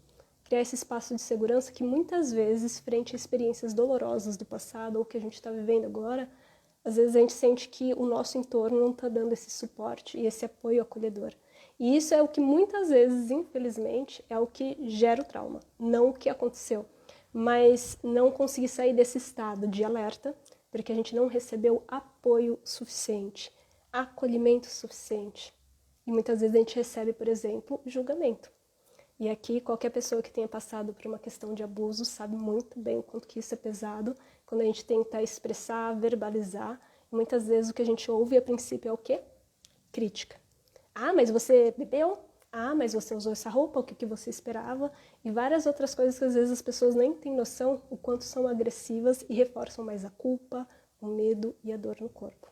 Criar esse espaço de segurança que muitas vezes, frente a experiências dolorosas do passado ou que a gente está vivendo agora, às vezes a gente sente que o nosso entorno não está dando esse suporte e esse apoio acolhedor. E isso é o que muitas vezes, infelizmente, é o que gera o trauma. Não o que aconteceu, mas não conseguir sair desse estado de alerta, porque a gente não recebeu apoio suficiente, acolhimento suficiente. E muitas vezes a gente recebe, por exemplo, julgamento. E aqui, qualquer pessoa que tenha passado por uma questão de abuso sabe muito bem o quanto que isso é pesado, quando a gente tenta expressar, verbalizar. Muitas vezes o que a gente ouve a princípio é o quê? Crítica. Ah, mas você bebeu? Ah, mas você usou essa roupa? O que você esperava? E várias outras coisas que às vezes as pessoas nem têm noção o quanto são agressivas e reforçam mais a culpa, o medo e a dor no corpo.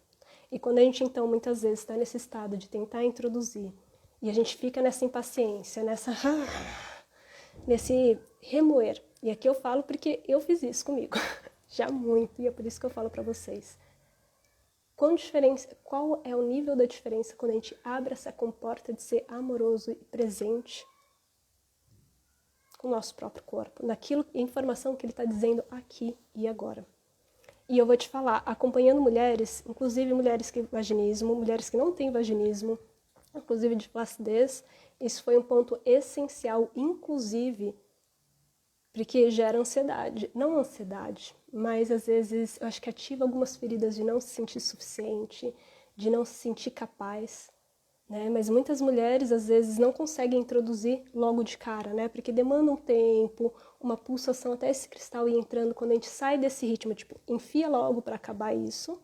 E quando a gente, então, muitas vezes está nesse estado de tentar introduzir e a gente fica nessa impaciência, nesse remoer. E aqui eu falo porque eu fiz isso comigo, já muito, e é por isso que eu falo para vocês. Qual é o nível da diferença quando a gente abre essa comporta de ser amoroso e presente com o nosso próprio corpo, naquilo, informação que ele está dizendo aqui e agora. E eu vou te falar, acompanhando mulheres, inclusive mulheres que vaginismo, mulheres que não têm vaginismo, inclusive de flacidez, isso foi um ponto essencial, inclusive, porque gera ansiedade. Não ansiedade, mas às vezes eu acho que ativa algumas feridas de não se sentir suficiente, de não se sentir capaz, né? Mas muitas mulheres às vezes não conseguem introduzir logo de cara, né? Porque demanda um tempo, uma pulsação até esse cristal ir entrando. Quando a gente sai desse ritmo, tipo, enfia logo para acabar isso.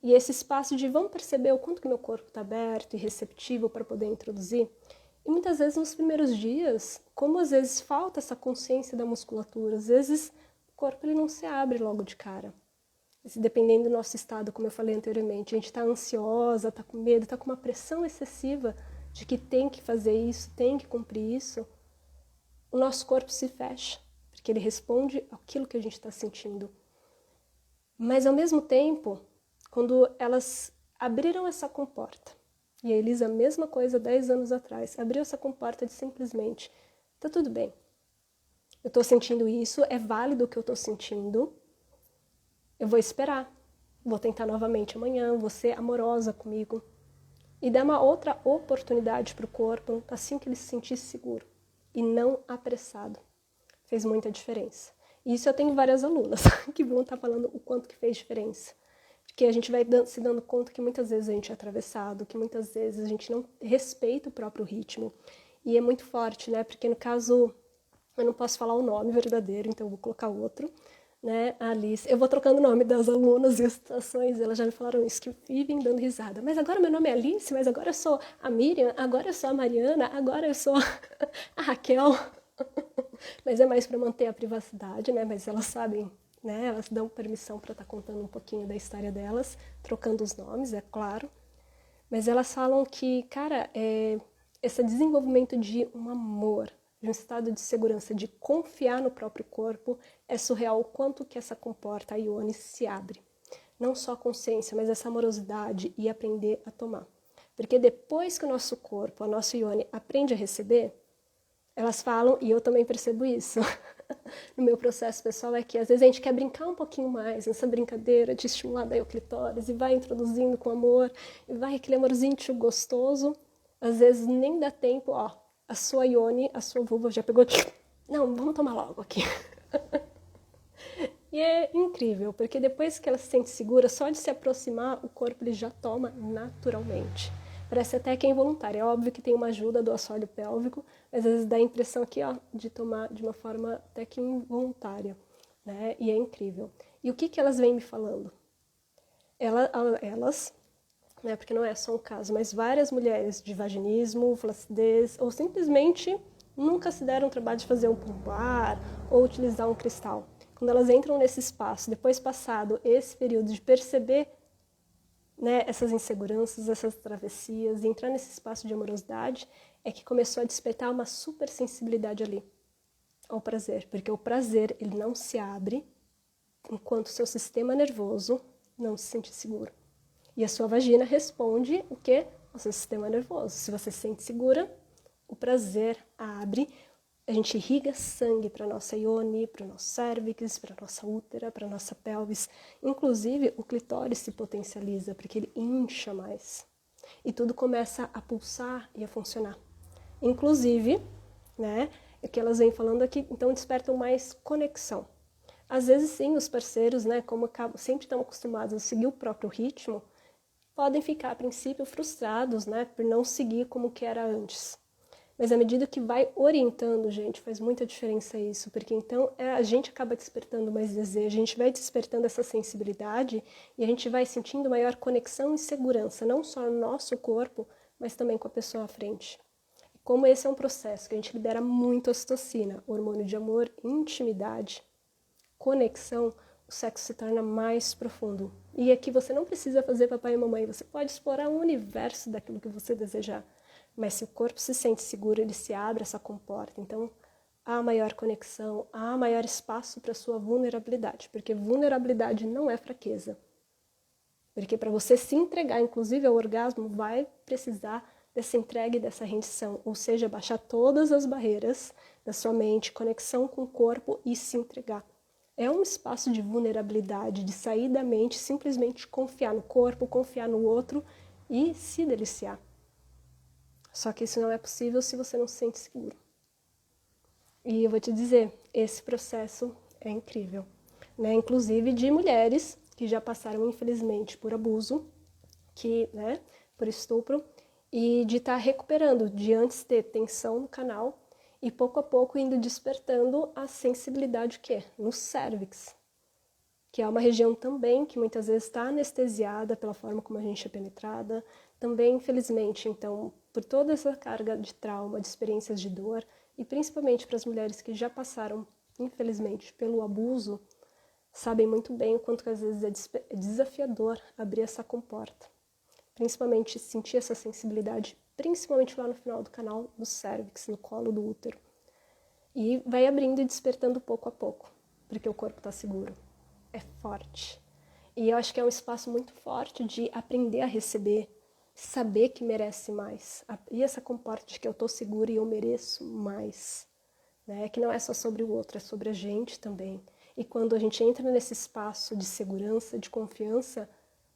E esse espaço de vamos perceber o quanto que meu corpo está aberto e receptivo para poder introduzir. E muitas vezes nos primeiros dias, como às vezes falta essa consciência da musculatura, às vezes o corpo ele não se abre logo de cara. Dependendo do nosso estado, como eu falei anteriormente, a gente está ansiosa, está com medo, está com uma pressão excessiva de que tem que fazer isso, tem que cumprir isso, o nosso corpo se fecha, porque ele responde àquilo que a gente está sentindo. Mas ao mesmo tempo, quando elas abriram essa comporta, e a Elisa, a mesma coisa 10 anos atrás, abriu essa comporta de simplesmente, tá tudo bem, eu tô sentindo isso, é válido o que eu tô sentindo, eu vou esperar, vou tentar novamente amanhã, vou ser amorosa comigo, e dar uma outra oportunidade para o corpo assim que ele se sentisse seguro, e não apressado. Fez muita diferença. E isso eu tenho várias alunas que vão estar falando o quanto que fez diferença. Porque a gente vai se dando conta que muitas vezes a gente é atravessado, que muitas vezes a gente não respeita o próprio ritmo. E é muito forte, né? Porque no caso, eu não posso falar o nome verdadeiro, então eu vou colocar outro, né? A Alice. Eu vou trocando o nome das alunas e as situações, elas já me falaram isso, que vivem dando risada. Mas agora meu nome é Alice, mas agora eu sou a Miriam, agora eu sou a Mariana, agora eu sou a Raquel. Mas é mais para manter a privacidade, né? Mas elas sabem, né? Elas dão permissão para estar contando um pouquinho da história delas, trocando os nomes, é claro. Mas elas falam que, cara, esse desenvolvimento de um amor, de um estado de segurança, de confiar no próprio corpo, é surreal o quanto que essa comporta, a Ione, se abre. Não só a consciência, mas essa amorosidade e aprender a tomar. Porque depois que o nosso corpo, a nossa Ione, aprende a receber, elas falam, e eu também percebo isso no meu processo pessoal, é que às vezes a gente quer brincar um pouquinho mais nessa brincadeira de estimular daí o clitóris e vai introduzindo com amor, e vai aquele amorzinho gostoso, às vezes nem dá tempo, ó, a sua Ione, a sua vulva já pegou, não, vamos tomar logo aqui. E é incrível, porque depois que ela se sente segura, só de se aproximar, o corpo ele já toma naturalmente. Parece até que é involuntário. É óbvio que tem uma ajuda do assoalho pélvico, mas às vezes dá a impressão aqui, ó, de tomar de uma forma até que involuntária, né? E é incrível. E o que elas vêm me falando? Elas, né, porque não é só um caso, mas várias mulheres de vaginismo, flacidez, ou simplesmente nunca se deram o trabalho de fazer um pombar ou utilizar um cristal. Quando elas entram nesse espaço, depois passado esse período de perceber, né, essas inseguranças, essas travessias, e entrar nesse espaço de amorosidade, é que começou a despertar uma super sensibilidade ali ao prazer, porque o prazer ele não se abre enquanto o seu sistema nervoso não se sente seguro. E a sua vagina responde o quê? Ao seu sistema nervoso. Se você se sente segura, o prazer abre, a gente irriga sangue para a nossa ione, para o nosso cérvix, para a nossa útera, para a nossa pelvis. Inclusive, o clitóris se potencializa, porque ele incha mais. E tudo começa a pulsar e a funcionar. Inclusive, né, é que elas vêm falando aqui, então despertam mais conexão. Às vezes, sim, os parceiros, né, como sempre estão acostumados a seguir o próprio ritmo, podem ficar, a princípio, frustrados, né, por não seguir como que era antes. Mas à medida que vai orientando, gente, faz muita diferença isso, porque então a gente acaba despertando mais desejo, a gente vai despertando essa sensibilidade e a gente vai sentindo maior conexão e segurança, não só no nosso corpo, mas também com a pessoa à frente. E como esse é um processo que a gente libera muito ocitocina, hormônio de amor, intimidade, conexão, o sexo se torna mais profundo. E aqui você não precisa fazer papai e mamãe, você pode explorar o universo daquilo que você desejar. Mas se o corpo se sente seguro, ele se abre essa comporta. Então, há maior conexão, há maior espaço para a sua vulnerabilidade. Porque vulnerabilidade não é fraqueza. Porque para você se entregar, inclusive ao orgasmo, vai precisar dessa entrega e dessa rendição. Ou seja, baixar todas as barreiras da sua mente, conexão com o corpo e se entregar. É um espaço de vulnerabilidade, de sair da mente, simplesmente confiar no corpo, confiar no outro e se deliciar. Só que isso não é possível se você não se sente seguro. E eu vou te dizer, esse processo é incrível, né? Inclusive de mulheres que já passaram, infelizmente, por abuso, né, por estupro, e de estar recuperando, de antes ter tensão no canal, e pouco a pouco indo despertando a sensibilidade que é no cérvix, que é uma região também que muitas vezes está anestesiada pela forma como a gente é penetrada, também, infelizmente, então, por toda essa carga de trauma, de experiências de dor, e principalmente para as mulheres que já passaram, infelizmente, pelo abuso, sabem muito bem o quanto que às vezes é desafiador abrir essa comporta. Principalmente sentir essa sensibilidade, principalmente lá no final do canal do cérvix, no colo do útero. E vai abrindo e despertando pouco a pouco, porque o corpo está seguro. É forte. E eu acho que é um espaço muito forte de aprender a receber, saber que merece mais. E essa comporta de que eu tô segura e eu mereço mais. Né? Que não é só sobre o outro, é sobre a gente também. E quando a gente entra nesse espaço de segurança, de confiança,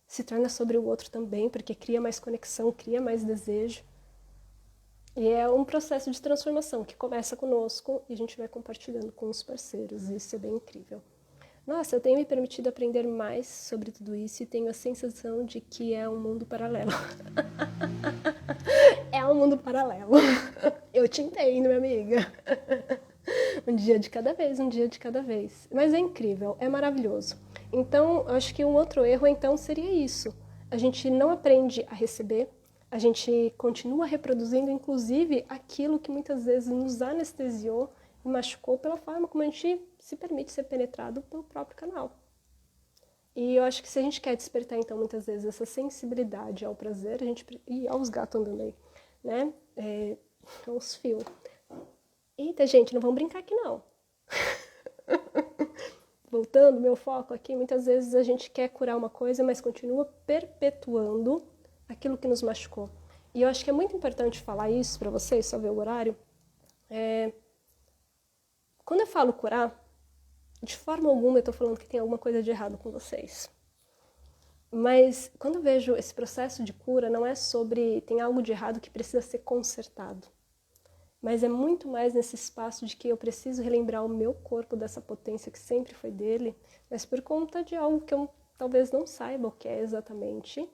se torna sobre o outro também, porque cria mais conexão, cria mais desejo. E é um processo de transformação que começa conosco e a gente vai compartilhando com os parceiros. E isso é bem incrível. Nossa, eu tenho me permitido aprender mais sobre tudo isso e tenho a sensação de que é um mundo paralelo. É um mundo paralelo. Eu te entendo, minha amiga. Um dia de cada vez, um dia de cada vez. Mas é incrível, é maravilhoso. Então, acho que um outro erro, então, seria isso. A gente não aprende a receber, a gente continua reproduzindo, inclusive, aquilo que muitas vezes nos anestesiou e machucou pela forma como a gente se permite ser penetrado pelo próprio canal. E eu acho que se a gente quer despertar, então, muitas vezes, essa sensibilidade ao prazer, a gente... E aos gatos andando aí, né? Aos fios. Eita, gente, não vamos brincar aqui, não. Voltando, meu foco aqui, muitas vezes a gente quer curar uma coisa, mas continua perpetuando aquilo que nos machucou. E eu acho que é muito importante falar isso para vocês, só ver o horário. Quando eu falo curar, de forma alguma eu estou falando que tem alguma coisa de errado com vocês. Mas quando eu vejo esse processo de cura, não é sobre tem algo de errado que precisa ser consertado. Mas é muito mais nesse espaço de que eu preciso relembrar o meu corpo dessa potência que sempre foi dele, mas por conta de algo que eu talvez não saiba o que é exatamente,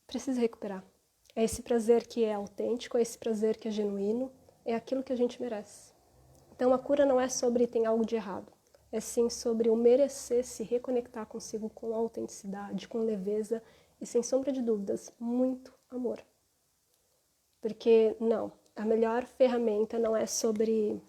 preciso recuperar. É esse prazer que é autêntico, é esse prazer que é genuíno, é aquilo que a gente merece. Então a cura não é sobre tem algo de errado, é sim sobre o merecer se reconectar consigo com autenticidade, com leveza e, sem sombra de dúvidas, muito amor. Porque, não, a melhor ferramenta não é sobre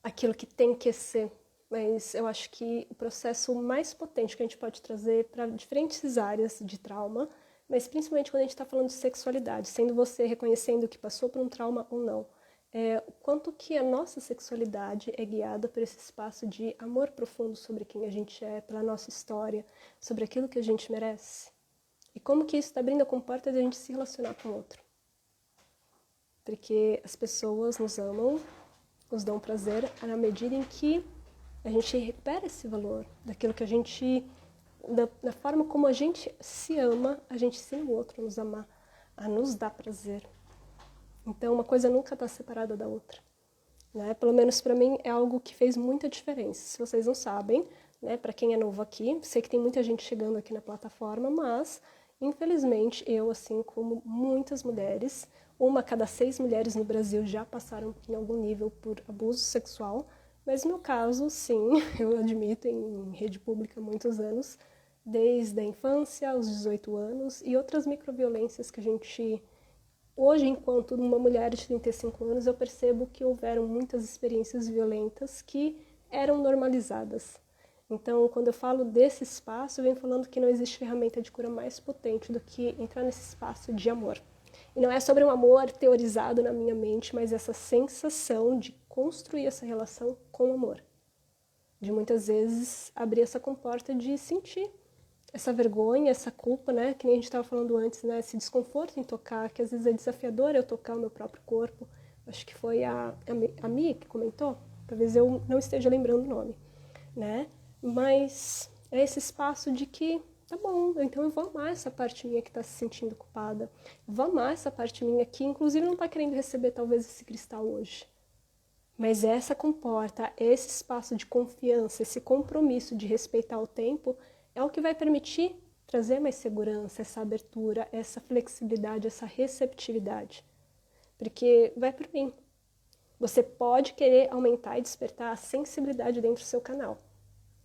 aquilo que tem que ser, mas eu acho que o processo mais potente que a gente pode trazer para diferentes áreas de trauma, mas principalmente quando a gente está falando de sexualidade, sendo você reconhecendo que passou por um trauma ou não, o quanto que a nossa sexualidade é guiada por esse espaço de amor profundo sobre quem a gente é, pela nossa história, sobre aquilo que a gente merece. E como que isso está abrindo a comporta de a gente se relacionar com o outro. Porque as pessoas nos amam, nos dão prazer na medida em que a gente recupera esse valor, daquilo que a gente, da forma como a gente se ama, a gente ensina o outro a nos amar, a nos dar prazer. Então uma coisa nunca está separada da outra. Né? Pelo menos para mim é algo que fez muita diferença. Se vocês não sabem, né, para quem é novo aqui, sei que tem muita gente chegando aqui na plataforma, mas infelizmente eu, assim como muitas mulheres, uma a cada 6 mulheres no Brasil já passaram em algum nível por abuso sexual, mas no meu caso, sim, eu admito, em rede pública há muitos anos, desde a infância aos 18 anos, e outras microviolências que a gente... Hoje, enquanto uma mulher de 35 anos, eu percebo que houveram muitas experiências violentas que eram normalizadas. Então, quando eu falo desse espaço, eu venho falando que não existe ferramenta de cura mais potente do que entrar nesse espaço de amor. E não é sobre um amor teorizado na minha mente, mas essa sensação de construir essa relação com amor. De muitas vezes abrir essa comporta de sentir essa vergonha, essa culpa, né? Que nem a gente estava falando antes, né? Esse desconforto em tocar, que às vezes é desafiador eu tocar o meu próprio corpo. Acho que foi a Mi que comentou. Talvez eu não esteja lembrando o nome, né? Mas é esse espaço de que, tá bom, então eu vou amar essa parte minha que está se sentindo culpada. Vou amar essa parte minha que, inclusive, não está querendo receber talvez esse cristal hoje. Mas essa comporta, esse espaço de confiança, esse compromisso de respeitar o tempo, é o que vai permitir trazer mais segurança, essa abertura, essa flexibilidade, essa receptividade. Porque vai por mim. Você pode querer aumentar e despertar a sensibilidade dentro do seu canal.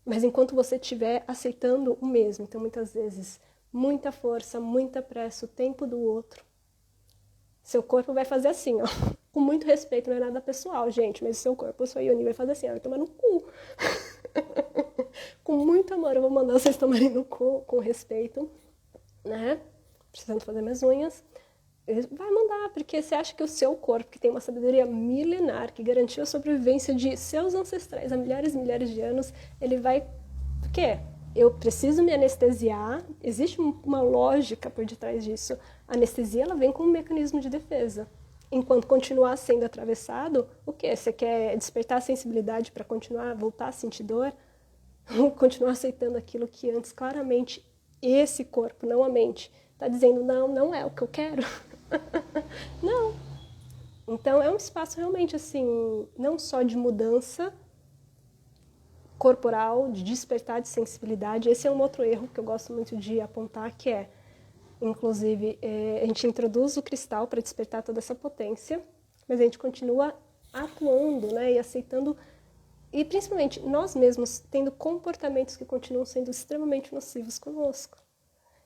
Mas enquanto você estiver aceitando o mesmo, então muitas vezes, muita força, muita pressa, o tempo do outro, seu corpo vai fazer assim, ó. Com muito respeito, não é nada pessoal, gente, mas o seu corpo, a sua Yoni, vai fazer assim, ó, vai tomar no cu. Com muito amor, eu vou mandar vocês tomarem no cu, com respeito, né? Precisando fazer minhas unhas. Vai mandar, porque você acha que o seu corpo, que tem uma sabedoria milenar, que garantiu a sobrevivência de seus ancestrais há milhares e milhares de anos, ele vai... O quê? eu preciso me anestesiar, existe uma lógica por detrás disso. A anestesia, ela vem como um mecanismo de defesa. Enquanto continuar sendo atravessado, o quê? Você quer despertar a sensibilidade para continuar, voltar a sentir dor? Ou continuar aceitando aquilo que antes, claramente, esse corpo, não a mente, está dizendo, não, não é o que eu quero. Não. Então, é um espaço realmente, assim, não só de mudança corporal, de despertar de sensibilidade. Esse é um outro erro que eu gosto muito de apontar, que é, inclusive, a gente introduz o cristal para despertar toda essa potência, mas a gente continua atuando, né, e aceitando, e principalmente nós mesmos tendo comportamentos que continuam sendo extremamente nocivos conosco.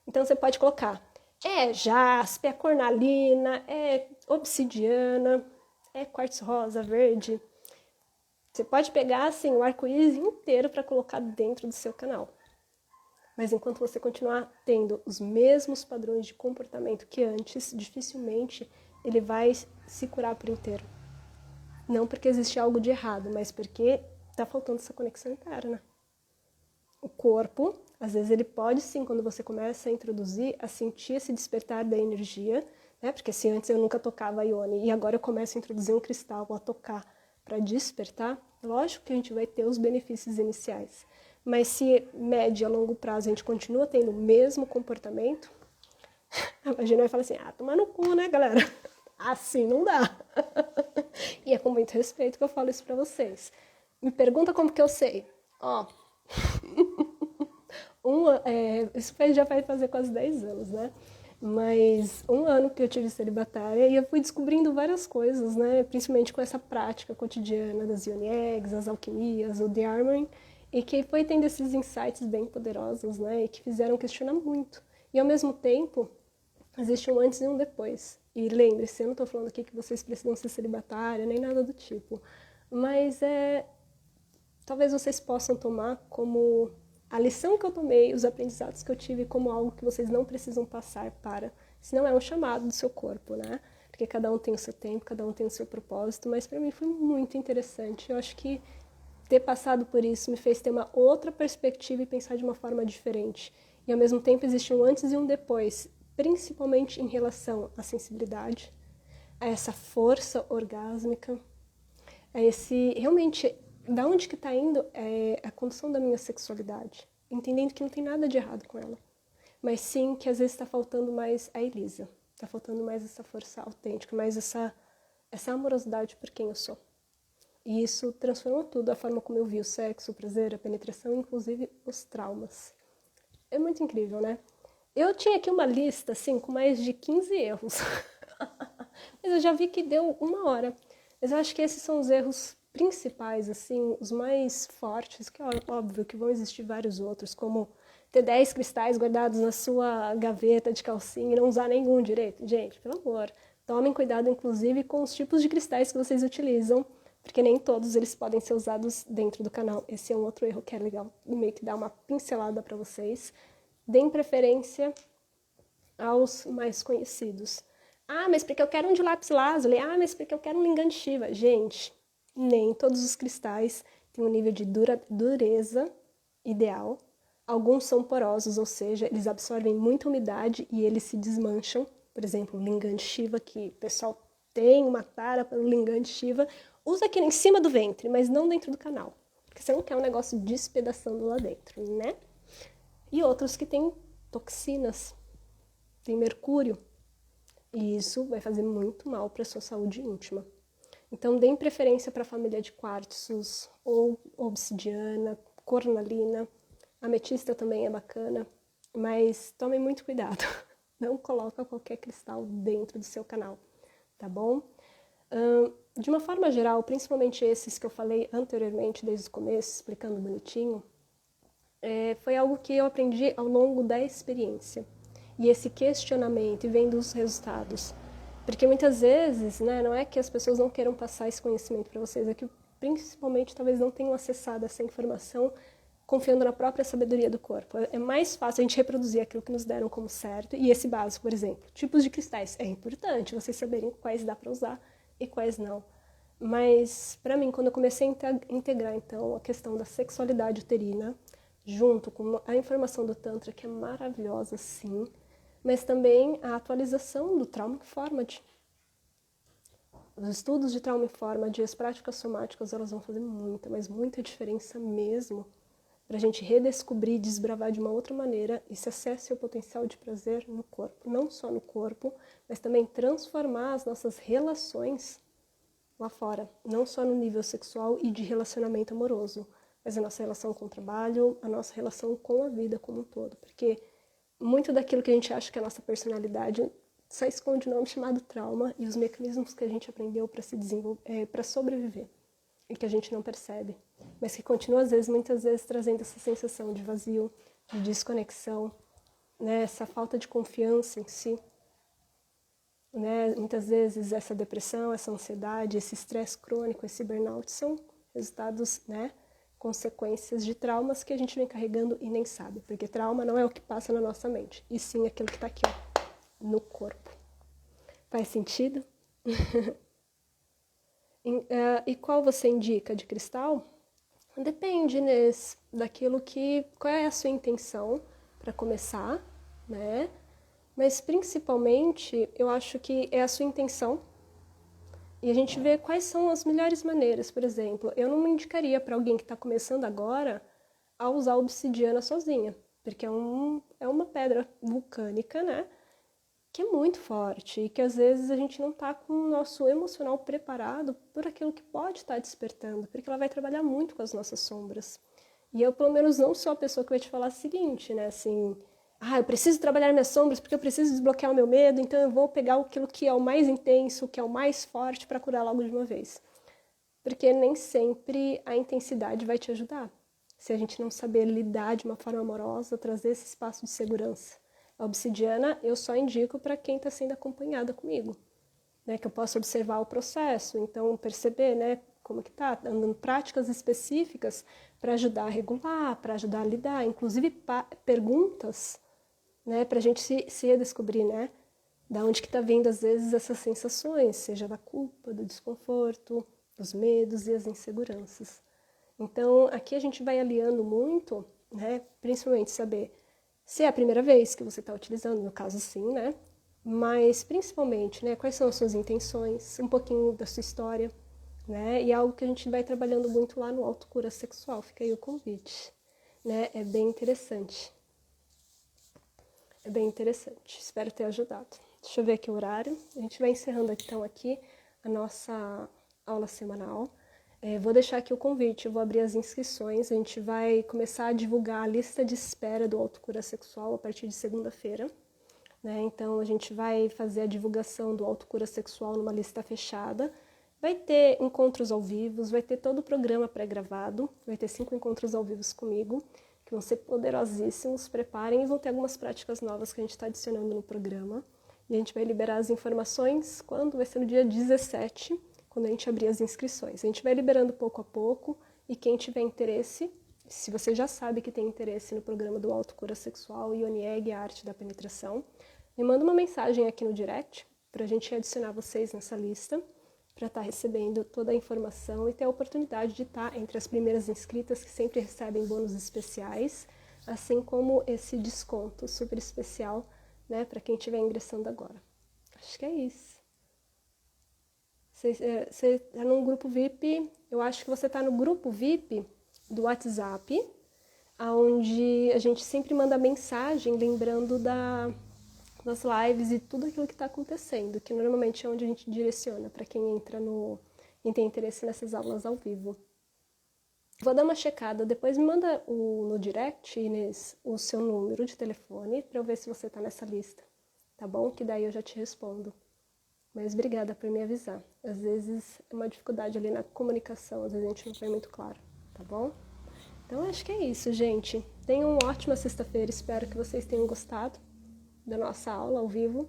Então você pode colocar, é jaspe, é cornalina, é obsidiana, é quartzo rosa, verde. Você pode pegar assim, o arco-íris inteiro para colocar dentro do seu canal. Mas enquanto você continuar tendo os mesmos padrões de comportamento que antes, dificilmente ele vai se curar por inteiro. Não porque existe algo de errado, mas porque está faltando essa conexão interna. O corpo, às vezes ele pode sim, quando você começa a introduzir, a sentir esse despertar da energia, né? Porque se antes eu nunca tocava a Ione e agora eu começo a introduzir um cristal a tocar para despertar, lógico que a gente vai ter os benefícios iniciais. Mas se médio a longo prazo a gente continua tendo o mesmo comportamento, a gente vai falar assim, toma no cu, né, galera? Assim não dá. E é com muito respeito que eu falo isso pra vocês. Me pergunta como que eu sei. Isso já vai fazer quase 10 anos, né? Mas 1 ano que eu tive celibatária e eu fui descobrindo várias coisas, né? Principalmente com essa prática cotidiana das Ione Eggs, as alquimias, o The Armoring, e que foi tendo esses insights bem poderosos, né? E que fizeram questionar muito. E ao mesmo tempo, existe um antes e um depois. E lembre-se, eu não estou falando aqui que vocês precisam ser celibatária, nem nada do tipo. Mas talvez vocês possam tomar como a lição que eu tomei, os aprendizados que eu tive como algo que vocês não precisam passar para. Senão é um chamado do seu corpo, né? Porque cada um tem o seu tempo, cada um tem o seu propósito, mas para mim foi muito interessante. Eu acho que ter passado por isso me fez ter uma outra perspectiva e pensar de uma forma diferente. E ao mesmo tempo existe um antes e um depois, principalmente em relação à sensibilidade, a essa força orgásmica, a esse, realmente, da onde que está indo a condução da minha sexualidade, entendendo que não tem nada de errado com ela, mas sim que às vezes está faltando mais a Elisa, está faltando mais essa força autêntica, mais essa amorosidade por quem eu sou. E isso transforma tudo, a forma como eu vi o sexo, o prazer, a penetração, inclusive os traumas. É muito incrível, né? Eu tinha aqui uma lista, assim, com mais de 15 erros. Mas eu já vi que deu 1 hora. Mas eu acho que esses são os erros principais, assim, os mais fortes, que é óbvio que vão existir vários outros, como ter 10 cristais guardados na sua gaveta de calcinha e não usar nenhum direito. Gente, pelo amor, tomem cuidado, inclusive, com os tipos de cristais que vocês utilizam, porque nem todos eles podem ser usados dentro do canal. Esse é um outro erro que é legal, meio que dar uma pincelada para vocês. Deem preferência aos mais conhecidos. Mas porque eu quero um de lápis lazuli. Mas porque eu quero um lingam de Shiva. Gente, nem todos os cristais têm um nível de dureza ideal. Alguns são porosos, ou seja, eles absorvem muita umidade e eles se desmancham. Por exemplo, o lingam de Shiva, que o pessoal tem uma tara para o lingam de Shiva, usa aqui em cima do ventre, mas não dentro do canal. Porque você não quer um negócio despedaçando lá dentro, né? E outros que têm toxinas, tem mercúrio, e isso vai fazer muito mal para a sua saúde íntima. Então, deem preferência para a família de quartzos, ou obsidiana, cornalina, ametista também é bacana, mas tomem muito cuidado, não coloca qualquer cristal dentro do seu canal, tá bom? De uma forma geral, principalmente esses que eu falei anteriormente, desde o começo, explicando bonitinho, foi algo que eu aprendi ao longo da experiência. E esse questionamento e vendo os resultados. Porque muitas vezes, né, não é que as pessoas não queiram passar esse conhecimento para vocês, é que principalmente talvez não tenham acessado essa informação confiando na própria sabedoria do corpo. É mais fácil a gente reproduzir aquilo que nos deram como certo. E esse básico, por exemplo, tipos de cristais. É importante vocês saberem quais dá para usar e quais não. Mas, para mim, quando eu comecei a integrar, então, a questão da sexualidade uterina junto com a informação do Tantra, que é maravilhosa, sim, mas também a atualização do Trauma Informed. Os estudos de Trauma Informed e as práticas somáticas, elas vão fazer muita, mas muita diferença mesmo, para a gente redescobrir e desbravar de uma outra maneira esse acesso ao potencial de prazer no corpo. Não só no corpo, mas também transformar as nossas relações lá fora. Não só no nível sexual e de relacionamento amoroso, mas a nossa relação com o trabalho, a nossa relação com a vida como um todo. Porque muito daquilo que a gente acha que é a nossa personalidade só esconde um nome chamado trauma e os mecanismos que a gente aprendeu para se desenvolver, para sobreviver. E que a gente não percebe, mas que continua, muitas vezes, trazendo essa sensação de vazio, de desconexão, né? Essa falta de confiança em si. Né? Muitas vezes essa depressão, essa ansiedade, esse estresse crônico, esse burnout são resultados, né? Consequências de traumas que a gente vem carregando e nem sabe. Porque trauma não é o que passa na nossa mente, e sim aquilo que está aqui, ó, no corpo. Faz sentido? E qual você indica de cristal? Depende, né, daquilo que... Qual é a sua intenção para começar, né? Mas principalmente, eu acho que é a sua intenção. E a gente vê quais são as melhores maneiras. Por exemplo, eu não me indicaria para alguém que está começando agora a usar obsidiana sozinha. Porque é uma pedra vulcânica, né? Que é muito forte e que às vezes a gente não está com o nosso emocional preparado por aquilo que pode estar despertando, porque ela vai trabalhar muito com as nossas sombras. E eu, pelo menos, não sou a pessoa que vai te falar o seguinte, né, assim, eu preciso trabalhar minhas sombras porque eu preciso desbloquear o meu medo, então eu vou pegar aquilo que é o mais intenso, que é o mais forte para curar logo de uma vez. Porque nem sempre a intensidade vai te ajudar, se a gente não saber lidar de uma forma amorosa, trazer esse espaço de segurança. A obsidiana eu só indico para quem está sendo acompanhada comigo, né? Que eu possa observar o processo, então perceber, né, como que está, dando práticas específicas para ajudar a regular, para ajudar a lidar, inclusive perguntas, né, para a gente se redescobrir, né, da onde que está vindo às vezes essas sensações, seja da culpa, do desconforto, dos medos e as inseguranças. Então aqui a gente vai aliando muito, né, principalmente saber se é a primeira vez que você está utilizando, no caso sim, né? Mas principalmente, né? Quais são as suas intenções, um pouquinho da sua história, né? E algo que a gente vai trabalhando muito lá no Autocura Sexual, fica aí o convite, né? É bem interessante. É bem interessante, espero ter ajudado. Deixa eu ver aqui o horário. A gente vai encerrando então aqui a nossa aula semanal. Vou deixar aqui o convite, eu vou abrir as inscrições, a gente vai começar a divulgar a lista de espera do Autocura Sexual a partir de segunda-feira, né? Então a gente vai fazer a divulgação do Autocura Sexual numa lista fechada, vai ter encontros ao vivo, vai ter todo o programa pré-gravado, vai ter 5 encontros ao vivo comigo, que vão ser poderosíssimos, preparem e vão ter algumas práticas novas que a gente está adicionando no programa, e a gente vai liberar as informações quando vai ser no dia 17, quando a gente abrir as inscrições. A gente vai liberando pouco a pouco e quem tiver interesse, se você já sabe que tem interesse no programa do Autocura Sexual, Yoni Egg e a Arte da Penetração, me manda uma mensagem aqui no direct para a gente adicionar vocês nessa lista, para estar recebendo toda a informação e ter a oportunidade de estar entre as primeiras inscritas que sempre recebem bônus especiais, assim como esse desconto super especial, né, para quem estiver ingressando agora. Acho que é isso. Você está num grupo VIP, eu acho que você está no grupo VIP do WhatsApp, onde a gente sempre manda mensagem lembrando das lives e tudo aquilo que está acontecendo, que normalmente é onde a gente direciona para quem entra quem tem interesse nessas aulas ao vivo. Vou dar uma checada, depois me manda no direct, Inês, o seu número de telefone para eu ver se você está nessa lista, tá bom? Que daí eu já te respondo. Mas obrigada por me avisar. Às vezes é uma dificuldade ali na comunicação, às vezes a gente não foi muito claro, tá bom? Então acho que é isso, gente. Tenham uma ótima sexta-feira, espero que vocês tenham gostado da nossa aula ao vivo.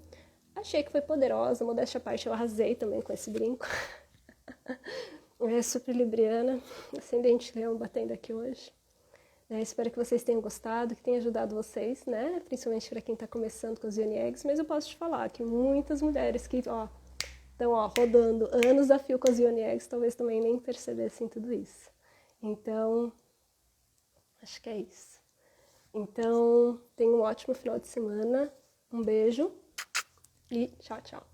Achei que foi poderosa, modéstia à parte, eu arrasei também com esse brinco. É super libriana, ascendente leão batendo aqui hoje. Espero que vocês tenham gostado, que tenha ajudado vocês, né? Principalmente para quem está começando com os Yoni Eggs, mas eu posso te falar que muitas mulheres que estão rodando anos a fio com os Yoni Eggs, talvez também nem percebessem tudo isso. Então, acho que é isso. Então, tenha um ótimo final de semana. Um beijo e tchau, tchau.